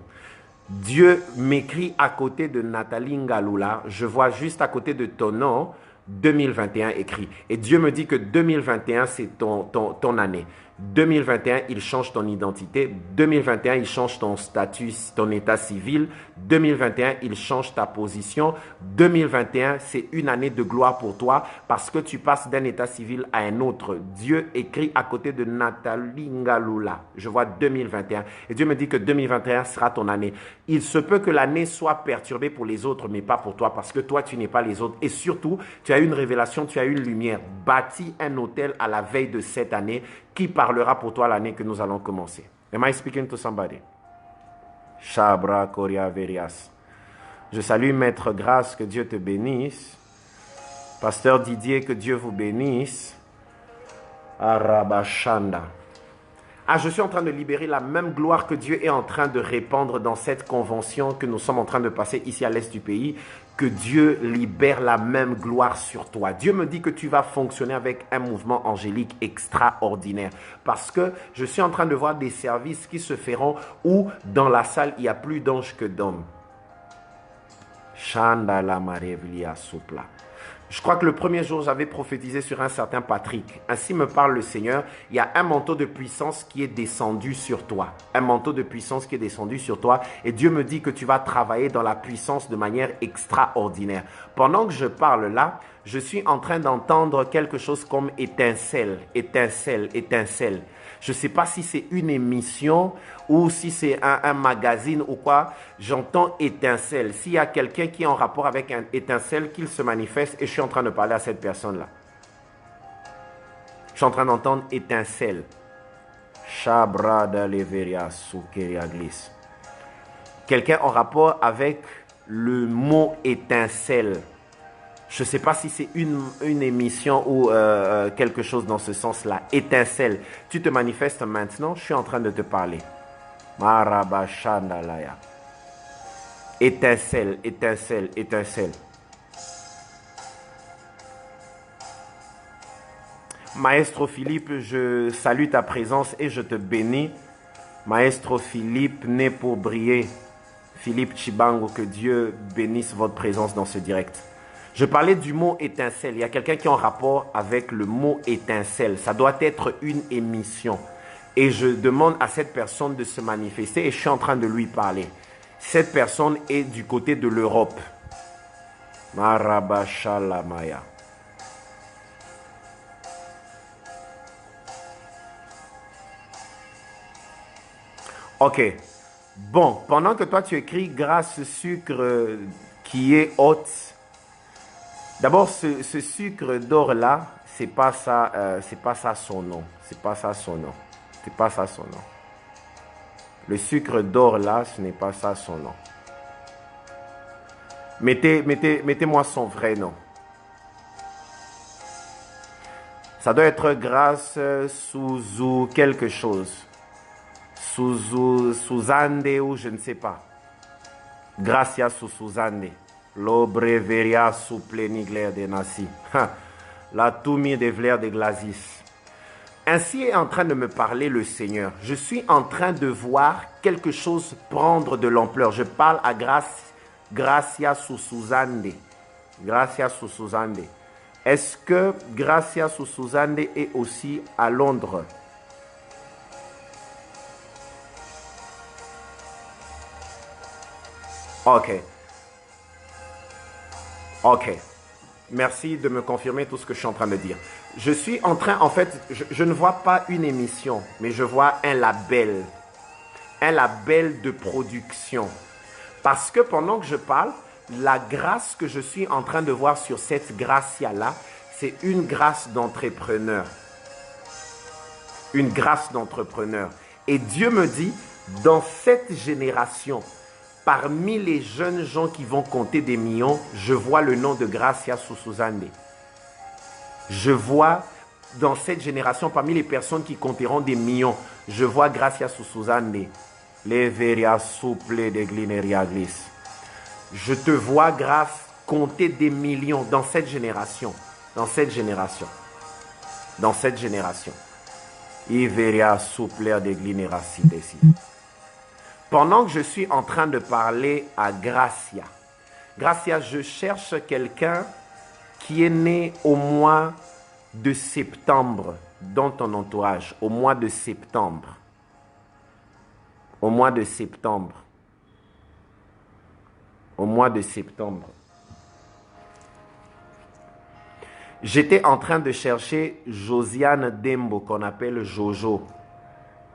[SPEAKER 1] Dieu m'écrit à côté de Nathalie Ngalula. Je vois juste à côté de ton nom 2021 écrit. Et Dieu me dit que 2021, c'est ton année. 2021, il change ton identité. 2021, il change ton statut, ton état civil. 2021, il change ta position. 2021, c'est une année de gloire pour toi parce que tu passes d'un état civil à un autre. Dieu écrit à côté de Nathalie Ngalula. Je vois 2021. Et Dieu me dit que 2021 sera ton année. Il se peut que l'année soit perturbée pour les autres, mais pas pour toi parce que toi, tu n'es pas les autres. Et surtout, tu as une révélation, tu as une lumière. Bâtis un hôtel à la veille de cette année qui parlera pour toi l'année que nous allons commencer. Am I speaking to somebody? Shabra Koria Verias. Je salue Maître Grâce, que Dieu te bénisse. Pasteur Didier, que Dieu vous bénisse. Arabashanda. Ah, je suis en train de libérer la même gloire que Dieu est en train de répandre dans cette convention que nous sommes en train de passer ici à l'est du pays. Que Dieu libère la même gloire sur toi. Dieu me dit que tu vas fonctionner avec un mouvement angélique extraordinaire. Parce que je suis en train de voir des services qui se feront où dans la salle, il y a plus d'anges que d'hommes. Chandala Marevlia Soupla. Je crois que le premier jour, j'avais prophétisé sur un certain Patrick. Ainsi me parle le Seigneur. Il y a un manteau de puissance qui est descendu sur toi. Un manteau de puissance qui est descendu sur toi. Et Dieu me dit que tu vas travailler dans la puissance de manière extraordinaire. Pendant que je parle là, je suis en train d'entendre quelque chose comme étincelle, étincelle, étincelle. Je ne sais pas si c'est une émission ou si c'est un magazine ou quoi. J'entends étincelle. S'il y a quelqu'un qui est en rapport avec un étincelle, qu'il se manifeste et je suis en train de parler à cette personne-là. Je suis en train d'entendre étincelle. Shabrada leveria sukeriaglis. Quelqu'un en rapport avec le mot étincelle. Je ne sais pas si c'est une émission ou quelque chose dans ce sens-là. Étincelle. Tu te manifestes maintenant, je suis en train de te parler. Marabashandalaya. Étincelle, étincelle, étincelle. Maestro Philippe, je salue ta présence et je te bénis. Maestro Philippe, né pour briller. Philippe Chibango, que Dieu bénisse votre présence dans ce direct. Je parlais du mot étincelle. Il y a quelqu'un qui est en rapport avec le mot étincelle. Ça doit être une émission. Et je demande à cette personne de se manifester et je suis en train de lui parler. Cette personne est du côté de l'Europe. Marabashalamaya. Ok. Bon, pendant que toi tu écris grâce sucre qui est haute. D'abord, ce sucre d'or là, c'est pas ça son nom. C'est pas ça son nom. C'est pas ça son nom. Le sucre d'or là, ce n'est pas ça son nom. Mettez-moi son vrai nom. Ça doit être grâce sous quelque chose. Suzande ou je ne sais pas. Gracia Suzande. L'obreveria su plenigler de nasi. La toumi de vler de glazis. Ainsi est en train de me parler le Seigneur. Je suis en train de voir quelque chose prendre de l'ampleur. Je parle à Gracia Suzande. Gracia Suzande. Est-ce que Gracia Suzande est aussi à Londres? Ok. Ok. Merci de me confirmer tout ce que je suis en train de dire. Je suis en train, en fait, je ne vois pas une émission, mais je vois un label. Un label de production. Parce que pendant que je parle, la grâce que je suis en train de voir sur cette Gracia-là, c'est une grâce d'entrepreneur. Une grâce d'entrepreneur. Et Dieu me dit, dans cette génération, parmi les jeunes gens qui vont compter des millions, je vois le nom de Gracia Suzande. Je vois dans cette génération, parmi les personnes qui compteront des millions, je vois Gracia Suzande. Leveria souple de glineria glis. Je te vois grâce compter des millions dans cette génération. Dans cette génération. Dans cette génération. Iveria souple de glineria sidesi. Pendant que je suis en train de parler à Gracia, Gracia, je cherche quelqu'un qui est né au mois de septembre dans ton entourage, au mois de septembre. Au mois de septembre. Au mois de septembre. J'étais en train de chercher Josiane Dembo, qu'on appelle Jojo.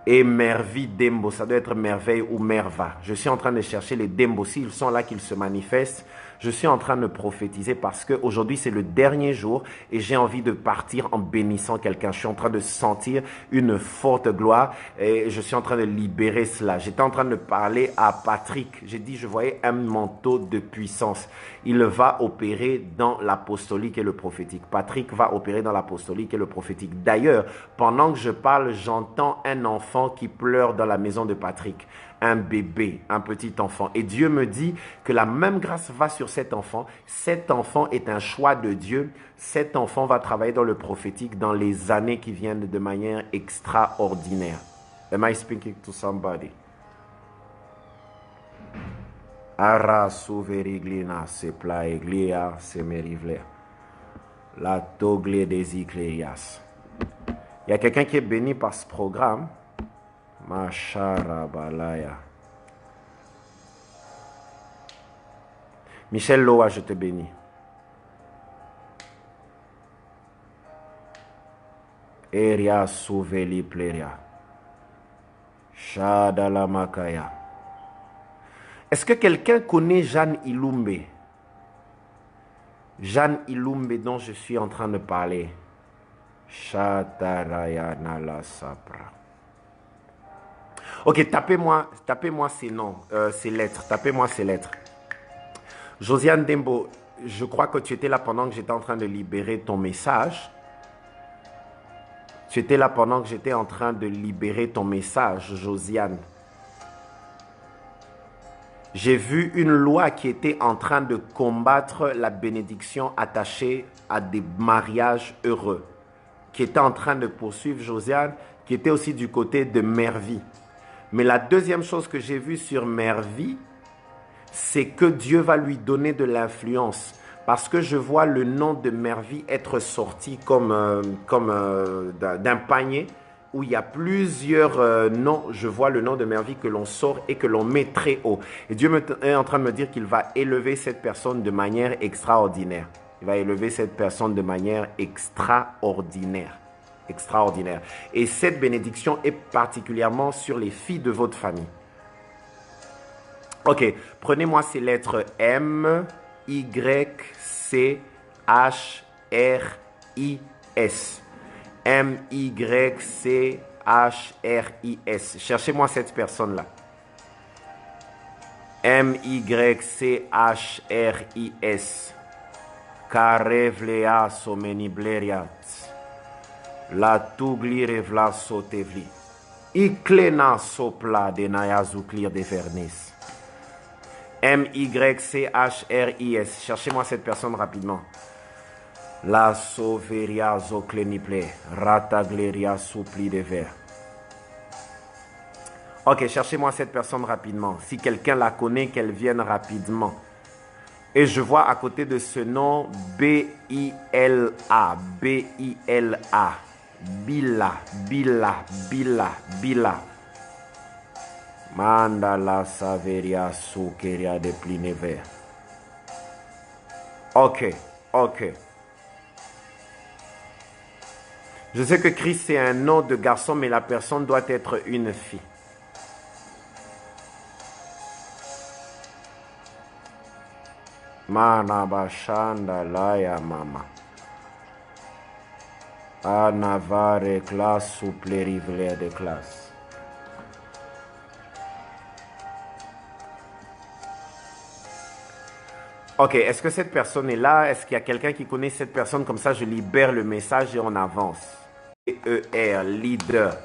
[SPEAKER 1] Et Mervi Dembo, ça doit être merveille ou merva. Je suis en train de chercher les Dembo. S'ils sont là, qu'ils se manifestent. Je suis en train de prophétiser parce qu'aujourd'hui, c'est le dernier jour et j'ai envie de partir en bénissant quelqu'un. Je suis en train de sentir une forte gloire et je suis en train de libérer cela. J'étais en train de parler à Patrick. J'ai dit, je voyais un manteau de puissance. Il va opérer dans l'apostolique et le prophétique. Patrick va opérer dans l'apostolique et le prophétique. D'ailleurs, pendant que je parle, j'entends un enfant qui pleure dans la maison de Patrick. Un bébé, un petit enfant. Et Dieu me dit que la même grâce va sur cet enfant. Cet enfant est un choix de Dieu. Cet enfant va travailler dans le prophétique dans les années qui viennent de manière extraordinaire. Am I speaking to somebody? Ara souveriglina se plaeglia se merivler. La togle des icléias. Il y a quelqu'un qui est béni par ce programme. Macharabalaya. Michel Loa, je te bénis. Eria souveli pleria. Shadala makaya. Est-ce que quelqu'un connaît Jeanne Ilumbe? Jeanne Ilumbe dont je suis en train de parler. Shataraya nala sapra. Ok, tapez-moi ces noms, ces lettres. Tapez-moi ces lettres. Josiane Dembo, je crois que tu étais là pendant que j'étais en train de libérer ton message. Tu étais là pendant que j'étais en train de libérer ton message, Josiane. J'ai vu une loi qui était en train de combattre la bénédiction attachée à des mariages heureux, qui était en train de poursuivre Josiane, qui était aussi du côté de Mervi. Mais la deuxième chose que j'ai vue sur Mervi, c'est que Dieu va lui donner de l'influence. Parce que je vois le nom de Mervi être sorti d'un panier où il y a plusieurs noms. Je vois le nom de Mervi que l'on sort et que l'on met très haut. Et Dieu est en train de me dire qu'il va élever cette personne de manière extraordinaire. Il va élever cette personne de manière extraordinaire. Extraordinaire. Et cette bénédiction est particulièrement sur les filles de votre famille. Ok, prenez-moi ces lettres M, Y, C, H, R, I, S. M, Y, C, H, R, I, S. Cherchez-moi cette personne-là. M, Y, C, H, R, I, S. Karevlea somenibleria. La tugli revla sotevli. Iklena sopla de nayazuklir de vernis. M-Y-C-H-R-I-S. Cherchez-moi cette personne rapidement. La soveria zokleniple. Ratagleria soupli de ver. Ok, cherchez-moi cette personne rapidement. Si quelqu'un la connaît, qu'elle vienne rapidement. Et je vois à côté de ce nom B-I-L-A. B-I-L-A. Bila, Bila, Bila, Bila. Mandala saveria sukeria de plinever. Ok, ok. Je sais que Christ c'est un nom de garçon, mais la personne doit être une fille. Manabashanda laya mama. Anavare classe ou plérivler de classe. Ok, est-ce que cette personne est là? Est-ce qu'il y a quelqu'un qui connaît cette personne? Comme ça, je libère le message et on avance. E-R, leader.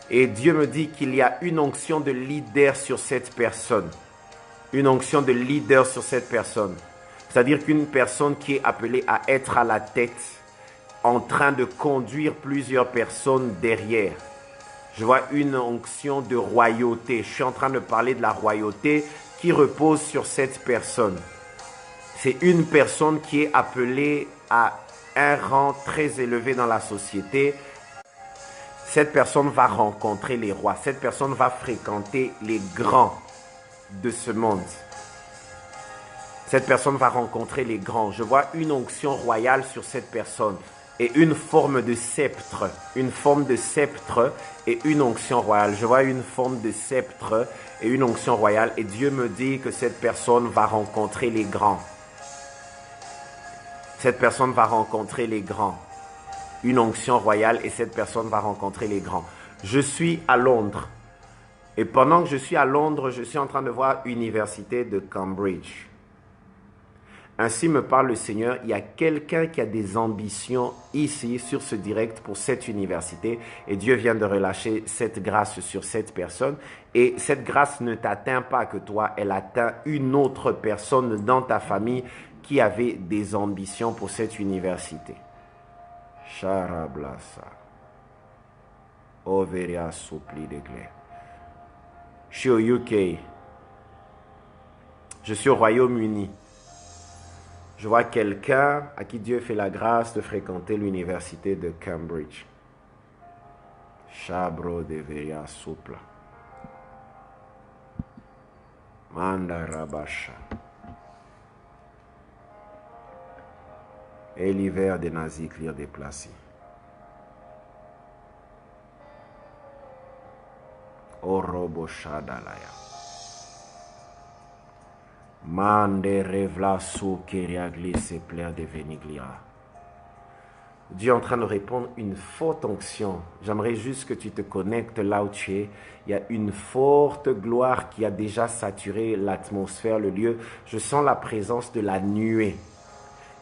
[SPEAKER 1] Et Dieu me dit qu'il y a une onction de leader sur cette personne. Une onction de leader sur cette personne. C'est-à-dire qu'une personne qui est appelée à être à la tête, en train de conduire plusieurs personnes derrière. Je vois une onction de royauté. Je suis en train de parler de la royauté qui repose sur cette personne. C'est une personne qui est appelée à un rang très élevé dans la société. Cette personne va rencontrer les rois. Cette personne va fréquenter les grands de ce monde. Cette personne va rencontrer les grands. Je vois une onction royale sur cette personne et une forme de sceptre. Une forme de sceptre et une onction royale. Je vois une forme de sceptre et une onction royale. Et Dieu me dit que cette personne va rencontrer les grands. Cette personne va rencontrer les grands. Une onction royale et cette personne va rencontrer les grands. Je suis à Londres. Et pendant que je suis à Londres, je suis en train de voir l'université de Cambridge. Ainsi me parle le Seigneur, il y a quelqu'un qui a des ambitions ici sur ce direct pour cette université et Dieu vient de relâcher cette grâce sur cette personne et cette grâce ne t'atteint pas que toi, elle atteint une autre personne dans ta famille qui avait des ambitions pour cette université. Charablasa. Overia soupli de glé. Je suis au UK. Je suis au Royaume-Uni. Je vois quelqu'un à qui Dieu fait la grâce de fréquenter l'université de Cambridge. Chabro deveria supla. Manda rabasha. Et l'hiver des nazis clear déplacé. Orobo shadalaya. Mande revla sou keria glisse plaire de veniglia. Dieu est en train de répondre une forte onction. J'aimerais juste que tu te connectes là où tu es. Il y a une forte gloire qui a déjà saturé l'atmosphère, le lieu. Je sens la présence de la nuée.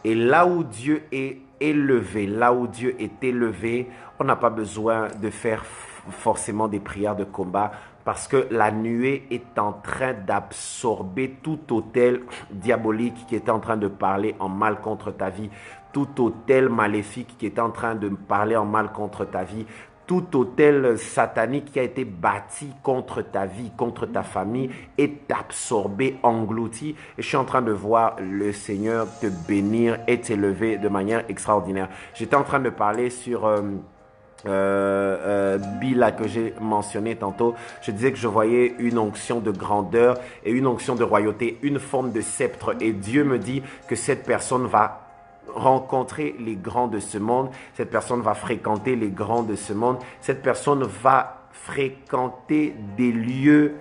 [SPEAKER 1] Et là où Dieu est élevé, là où Dieu est élevé, on n'a pas besoin de faire forcément des prières de combat parce que la nuée est en train d'absorber tout autel diabolique qui est en train de parler en mal contre ta vie, tout autel maléfique qui est en train de parler en mal contre ta vie, tout autel satanique qui a été bâti contre ta vie, contre ta famille, est absorbé, englouti. Et je suis en train de voir le Seigneur te bénir et t'élever de manière extraordinaire. J'étais en train de parler sur Bila que j'ai mentionné tantôt. Je disais que je voyais une onction de grandeur et une onction de royauté, une forme de sceptre. Et Dieu me dit que cette personne va rencontrer les grands de ce monde, cette personne va fréquenter les grands de ce monde, cette personne va fréquenter des lieux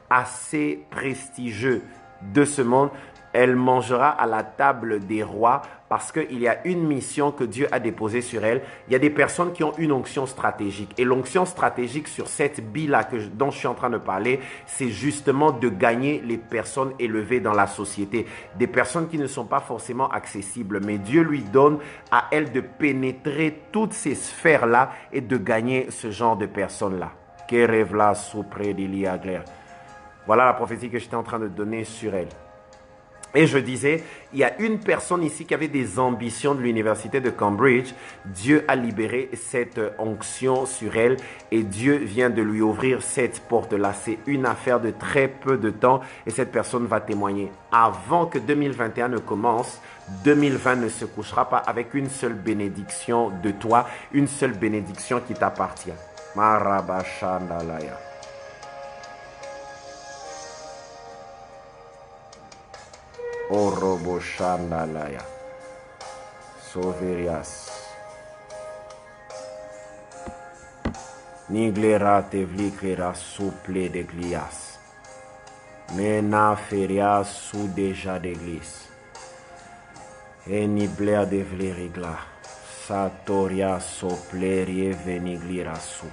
[SPEAKER 1] assez prestigieux de ce monde. Elle mangera à la table des rois parce qu'il y a une mission que Dieu a déposée sur elle. Il y a des personnes qui ont une onction stratégique. Et l'onction stratégique sur cette bille-là dont je suis en train de parler, c'est justement de gagner les personnes élevées dans la société. Des personnes qui ne sont pas forcément accessibles. Mais Dieu lui donne à elle de pénétrer toutes ces sphères-là et de gagner ce genre de personnes-là. Voilà la prophétie que j'étais en train de donner sur elle. Et je disais, il y a une personne ici qui avait des ambitions de l'université de Cambridge. Dieu a libéré cette onction sur elle et Dieu vient de lui ouvrir cette porte-là. C'est une affaire de très peu de temps et cette personne va témoigner. Avant que 2021 ne commence, 2020 ne se couchera pas avec une seule bénédiction de toi, une seule bénédiction qui t'appartient. Marabashandalaya. Oroboshandalaya. Soverias. Niglera tevliklera souple de glias. Mena feria sous déjà d'église. Eniblea de vlerigla. Satoria soplerie veniglira sous.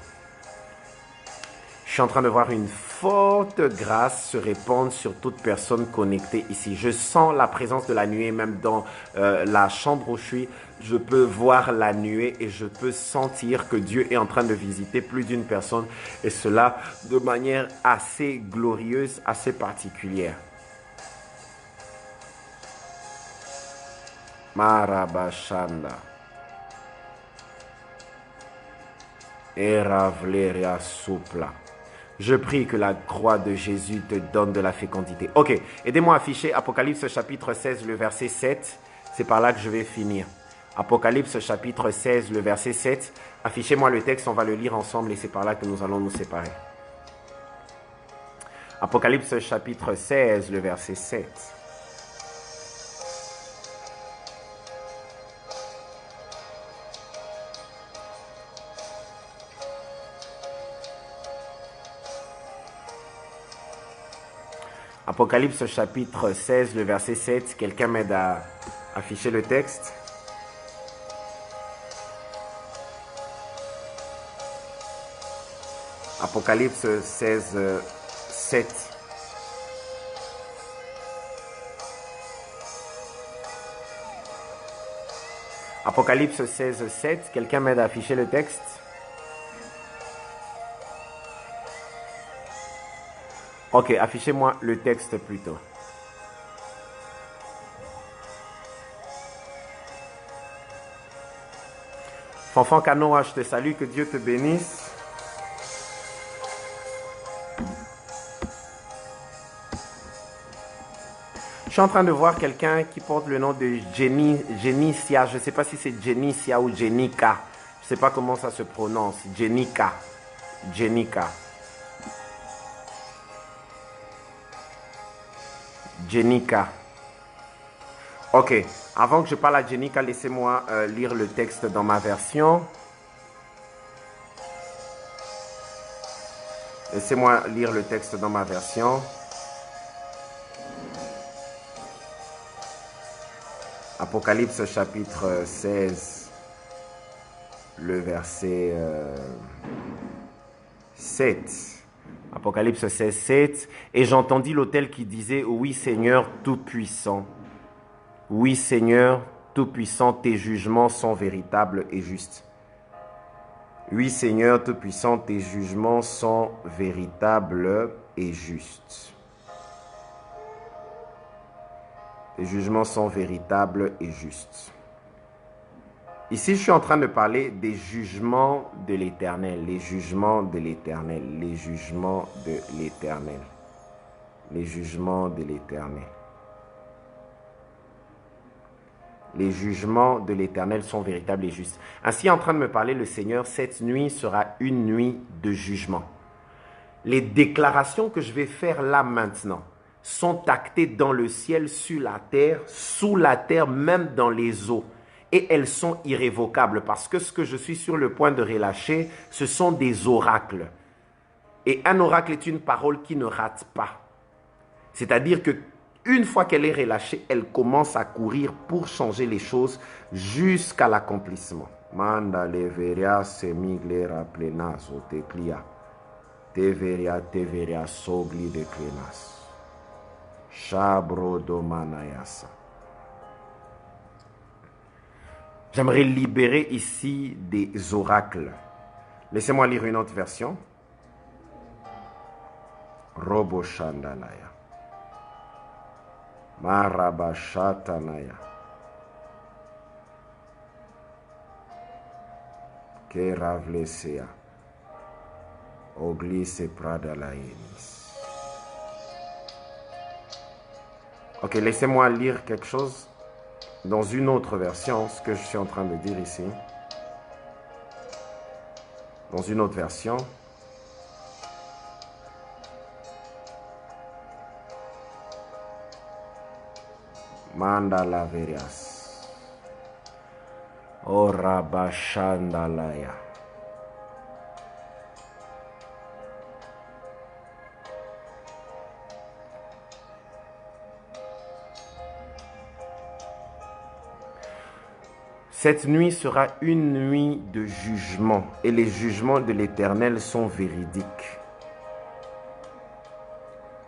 [SPEAKER 1] Je suis en train de voir une forte grâce se répandre sur toute personne connectée ici. Je sens la présence de la nuée même dans la chambre où je suis. Je peux voir la nuée et je peux sentir que Dieu est en train de visiter plus d'une personne. Et cela de manière assez glorieuse, assez particulière. Marabashanda. Eravleria supla. Je prie que la croix de Jésus te donne de la fécondité. Ok, aidez-moi à afficher Apocalypse chapitre 16, le verset 7. C'est par là que je vais finir. Apocalypse chapitre 16, le verset 7. Affichez-moi le texte, on va le lire ensemble et c'est par là que nous allons nous séparer. Apocalypse chapitre 16, le verset 7. Apocalypse chapitre 16, le verset 7. Quelqu'un m'aide à afficher le texte. Apocalypse 16, 7. Apocalypse 16, 7. Quelqu'un m'aide à afficher le texte. Ok, affichez-moi le texte plutôt. Fanfan Kanoa, je te salue, que Dieu te bénisse. Je suis en train de voir quelqu'un qui porte le nom de Jenicia. Je ne sais pas si c'est Jenicia ou Jenica. Je ne sais pas comment ça se prononce. Jenica. Jenica. Jenica. Ok, avant que je parle à Jenica, laissez-moi lire le texte dans ma version. Laissez-moi lire le texte dans ma version. Apocalypse chapitre 16, le verset 7. Apocalypse 16, 7. Et j'entendis l'autel qui disait: oui Seigneur Tout-Puissant. Oui Seigneur Tout-Puissant, tes jugements sont véritables et justes. Oui Seigneur Tout-Puissant, tes jugements sont véritables et justes. Les jugements sont véritables et justes. Ici, je suis en train de parler des jugements de l'Éternel. Les jugements de l'Éternel. Les jugements de l'Éternel. Les jugements de l'Éternel. Les jugements de l'Éternel sont véritables et justes. Ainsi, en train de me parler, le Seigneur, cette nuit sera une nuit de jugement. Les déclarations que je vais faire là maintenant sont actées dans le ciel, sur la terre, sous la terre, même dans les eaux. Et elles sont irrévocables parce que ce que je suis sur le point de relâcher, ce sont des oracles. Et un oracle est une parole qui ne rate pas. C'est-à-dire que Une fois qu'elle est relâchée, elle commence à courir pour changer les choses jusqu'à l'accomplissement. Manda leveria semiglera plenas o teclia. Teveria sogli de clenas. Chabro domanayasa. J'aimerais libérer ici des oracles. Laissez-moi lire une autre version. Robo Shandalaya. Marabashatanaya. Keravlesea. Oglise Pradalaenis. Ok, laissez-moi lire quelque chose dans une autre version, ce que je suis en train de dire ici. Dans une autre version. Mandala verias. Orabashandalaya. Cette nuit sera une nuit de jugement et les jugements de l'Éternel sont véridiques.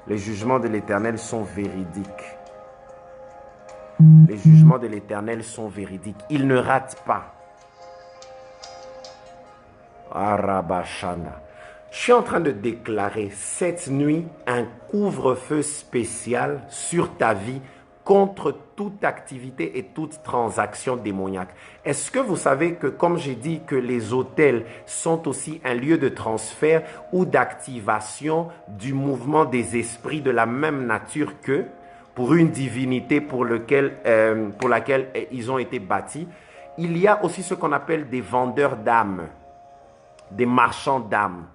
[SPEAKER 1] Les jugements de l'Éternel sont véridiques. Les jugements de l'Éternel sont véridiques. Il ne rate pas. Arabashana. Je suis en train de déclarer cette nuit un couvre-feu spécial sur ta vie contre toute activité et toute transaction démoniaque. Est-ce que vous savez que, comme j'ai dit, que les autels sont aussi un lieu de transfert ou d'activation du mouvement des esprits de la même nature que pour une divinité pour laquelle ils ont été bâtis? Il y a aussi ce qu'on appelle des vendeurs d'âmes, des marchands d'âmes,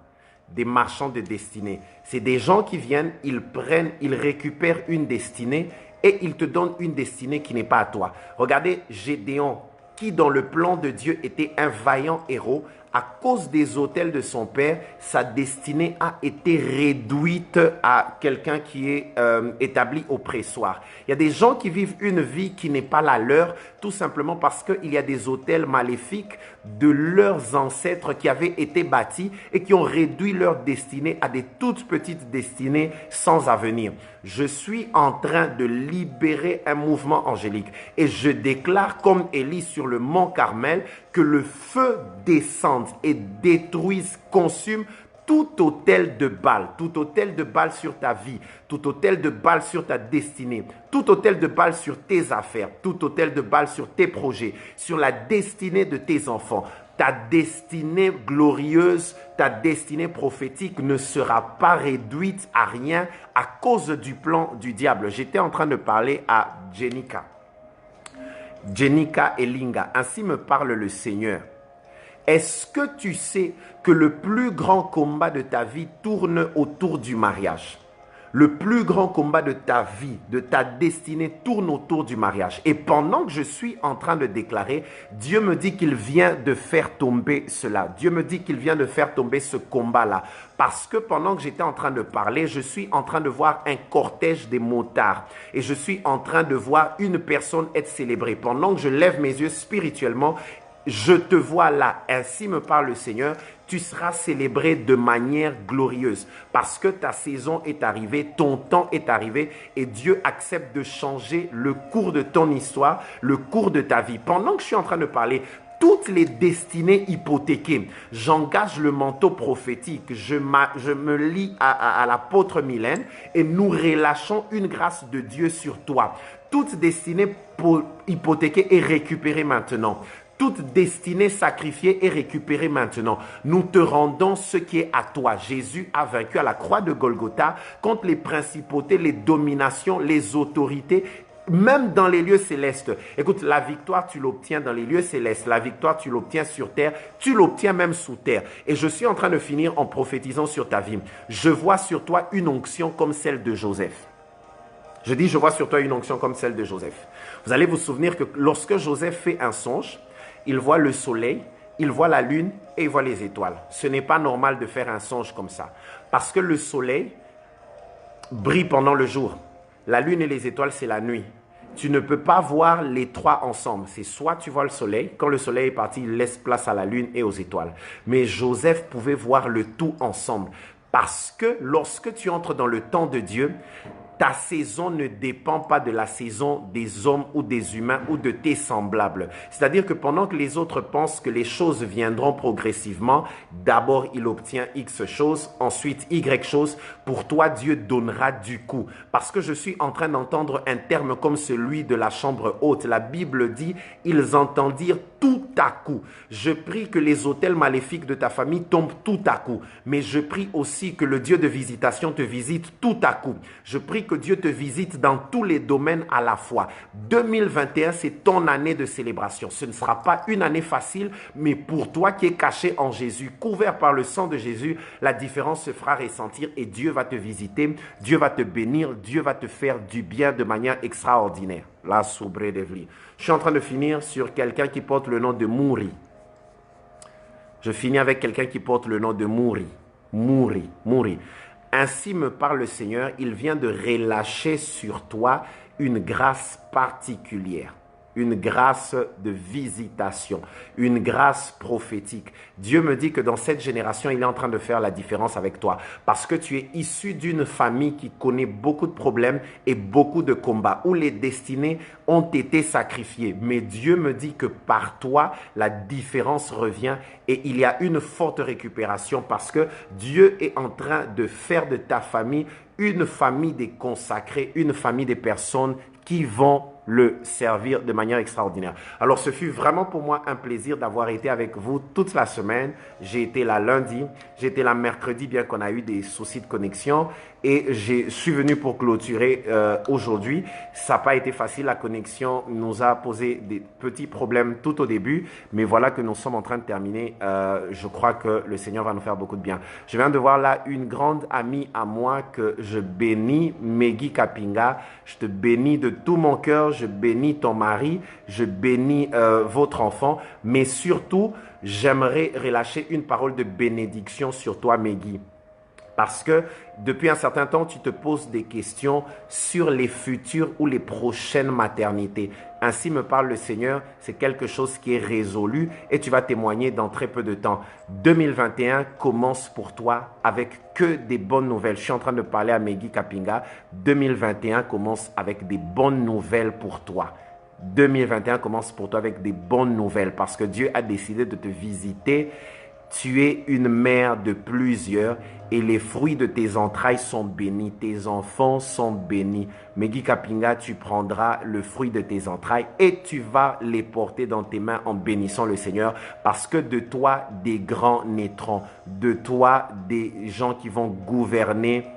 [SPEAKER 1] des marchands de destinée. C'est des gens qui viennent, ils récupèrent une destinée et ils te donnent une destinée qui n'est pas à toi. Regardez Gédéon, qui dans le plan de Dieu était un vaillant héros. À cause des autels de son père, sa destinée a été réduite à quelqu'un qui est établi au pressoir. Il y a des gens qui vivent une vie qui n'est pas la leur, tout simplement parce qu'il y a des autels maléfiques de leurs ancêtres qui avaient été bâtis et qui ont réduit leur destinée à des toutes petites destinées sans avenir. Je suis en train de libérer un mouvement angélique et je déclare comme Élie sur le mont Carmel que le feu descende et détruise, consume tout autel de Baal sur ta vie, tout autel de Baal sur ta destinée, tout autel de Baal sur tes affaires, tout autel de Baal sur tes projets, sur la destinée de tes enfants. Ta destinée glorieuse, ta destinée prophétique ne sera pas réduite à rien à cause du plan du diable. J'étais en train de parler à Jenica Elinga. Ainsi me parle le Seigneur. Est-ce que tu sais que le plus grand combat de ta vie tourne autour du mariage? Le plus grand combat de ta vie, de ta destinée, tourne autour du mariage. Et pendant que je suis en train de déclarer, Dieu me dit qu'il vient de faire tomber cela. Dieu me dit qu'il vient de faire tomber ce combat-là. Parce que pendant que j'étais en train de parler, je suis en train de voir un cortège des motards. Et je suis en train de voir une personne être célébrée. Pendant que je lève mes yeux spirituellement, je te vois là, ainsi me parle le Seigneur, tu seras célébré de manière glorieuse parce que ta saison est arrivée, ton temps est arrivé et Dieu accepte de changer le cours de ton histoire, le cours de ta vie. Pendant que je suis en train de parler, toutes les destinées hypothéquées, j'engage le manteau prophétique, je me lie à l'apôtre Mylène et nous relâchons une grâce de Dieu sur toi. Toute destinée hypothéquée est récupérée maintenant. Toute destinée sacrifiée est récupérée maintenant. Nous te rendons ce qui est à toi. Jésus a vaincu à la croix de Golgotha contre les principautés, les dominations, les autorités, même dans les lieux célestes. Écoute, la victoire, tu l'obtiens dans les lieux célestes. La victoire, tu l'obtiens sur terre. Tu l'obtiens même sous terre. Et je suis en train de finir en prophétisant sur ta vie. Je vois sur toi une onction comme celle de Joseph. Je dis, je vois sur toi une onction comme celle de Joseph. Vous allez vous souvenir que lorsque Joseph fait un songe, il voit le soleil, il voit la lune et il voit les étoiles. Ce n'est pas normal de faire un songe comme ça. Parce que le soleil brille pendant le jour. La lune et les étoiles, c'est la nuit. Tu ne peux pas voir les trois ensemble. C'est soit tu vois le soleil, quand le soleil est parti, il laisse place à la lune et aux étoiles. Mais Joseph pouvait voir le tout ensemble. Parce que lorsque tu entres dans le temps de Dieu, ta saison ne dépend pas de la saison des hommes ou des humains ou de tes semblables. C'est-à-dire que pendant que les autres pensent que les choses viendront progressivement, d'abord il obtient X choses, ensuite Y choses. Pour toi, Dieu donnera du coup. Parce que je suis en train d'entendre un terme comme celui de la chambre haute. La Bible dit, ils entendirent tout à coup. Je prie que les autels maléfiques de ta famille tombent tout à coup. Mais je prie aussi que le Dieu de visitation te visite tout à coup. Je prie que Dieu te visite dans tous les domaines à la fois. 2021, c'est ton année de célébration. Ce ne sera pas une année facile, mais pour toi qui es caché en Jésus, couvert par le sang de Jésus, la différence se fera ressentir et Dieu va te visiter, Dieu va te bénir, Dieu va te faire du bien de manière extraordinaire. La soubré d'Evely. Je suis en train de finir sur quelqu'un qui porte le nom de Mouri. Je finis avec quelqu'un qui porte le nom de Mouri. Mouri. Ainsi me parle le Seigneur, il vient de relâcher sur toi une grâce particulière, une grâce de visitation, une grâce prophétique. Dieu me dit que dans cette génération, il est en train de faire la différence avec toi parce que tu es issu d'une famille qui connaît beaucoup de problèmes et beaucoup de combats où les destinées ont été sacrifiées. Mais Dieu me dit que par toi, la différence revient et il y a une forte récupération parce que Dieu est en train de faire de ta famille une famille des consacrés, une famille des personnes qui vont le servir de manière extraordinaire. Alors, ce fut vraiment pour moi un plaisir d'avoir été avec vous toute la semaine. J'ai été là lundi, j'ai été là mercredi, bien qu'on a eu des soucis de connexion. Et je suis venu pour clôturer aujourd'hui. Ça n'a pas été facile, la connexion nous a posé des petits problèmes tout au début. Mais voilà que nous sommes en train de terminer. Je crois que le Seigneur va nous faire beaucoup de bien. Je viens de voir là une grande amie à moi que je bénis, Meggy Kapinga. Je te bénis de tout mon cœur. Je bénis ton mari, je bénis votre enfant, mais surtout, j'aimerais relâcher une parole de bénédiction sur toi, Meggy. Parce que depuis un certain temps, tu te poses des questions sur les futures ou les prochaines maternités. Ainsi me parle le Seigneur, c'est quelque chose qui est résolu et tu vas témoigner dans très peu de temps. 2021 commence pour toi avec que des bonnes nouvelles. Je suis en train de parler à Meggy Kapinga. 2021 commence avec des bonnes nouvelles pour toi. 2021 commence pour toi avec des bonnes nouvelles parce que Dieu a décidé de te visiter. Tu es une mère de plusieurs et les fruits de tes entrailles sont bénis. Tes enfants sont bénis. Meggy Kapinga, tu prendras le fruit de tes entrailles et tu vas les porter dans tes mains en bénissant le Seigneur parce que de toi, des grands naîtront. De toi, des gens qui vont gouverner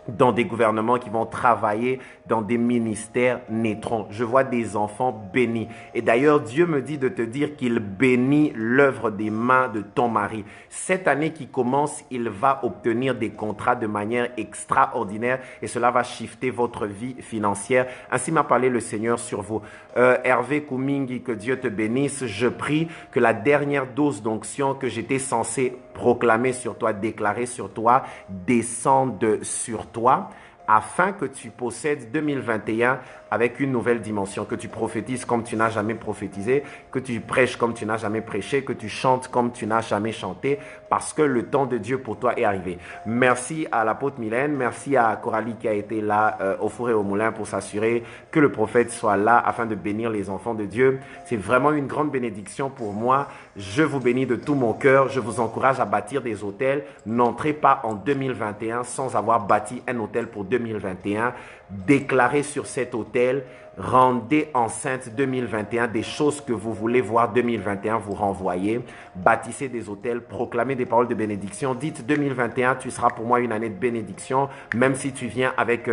[SPEAKER 1] dans des gouvernements, qui vont travailler dans des ministères naîtront. Je vois des enfants bénis. Et d'ailleurs, Dieu me dit de te dire qu'il bénit l'œuvre des mains de ton mari. Cette année qui commence, il va obtenir des contrats de manière extraordinaire et cela va shifter votre vie financière. Ainsi m'a parlé le Seigneur sur vous. Hervé Koumingi, que Dieu te bénisse. Je prie que la dernière dose d'onction que j'étais censé proclamer sur toi, déclarer sur toi, descende sur toi, afin que tu possèdes 2021 avec une nouvelle dimension, que tu prophétises comme tu n'as jamais prophétisé, que tu prêches comme tu n'as jamais prêché, que tu chantes comme tu n'as jamais chanté, parce que le temps de Dieu pour toi est arrivé. Merci à l'apôtre Mylène, merci à Coralie qui a été là au four et au moulin pour s'assurer que le prophète soit là afin de bénir les enfants de Dieu. C'est vraiment une grande bénédiction pour moi. Je vous bénis de tout mon cœur. Je vous encourage à bâtir des hôtels. N'entrez pas en 2021 sans avoir bâti un hôtel pour 2021. Déclarez sur cet hôtel, rendez enceinte 2021 des choses que vous voulez voir 2021, vous renvoyez, bâtissez des hôtels, proclamez des paroles de bénédiction, dites 2021, tu seras pour moi une année de bénédiction, même si tu viens avec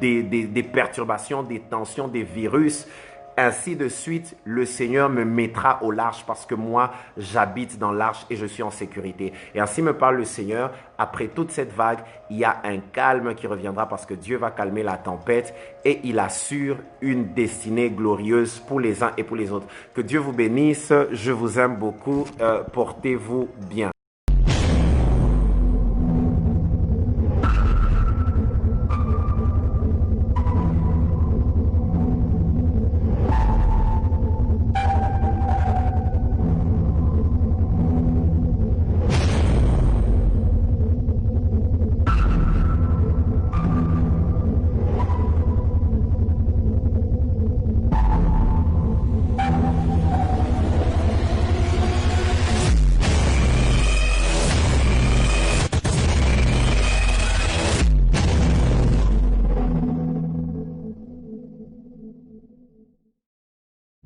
[SPEAKER 1] des perturbations, des tensions, des virus. Ainsi de suite, le Seigneur me mettra au large parce que moi, j'habite dans l'arche et je suis en sécurité. Et ainsi me parle le Seigneur. Après toute cette vague, il y a un calme qui reviendra parce que Dieu va calmer la tempête et il assure une destinée glorieuse pour les uns et pour les autres. Que Dieu vous bénisse. Je vous aime beaucoup. Portez-vous bien.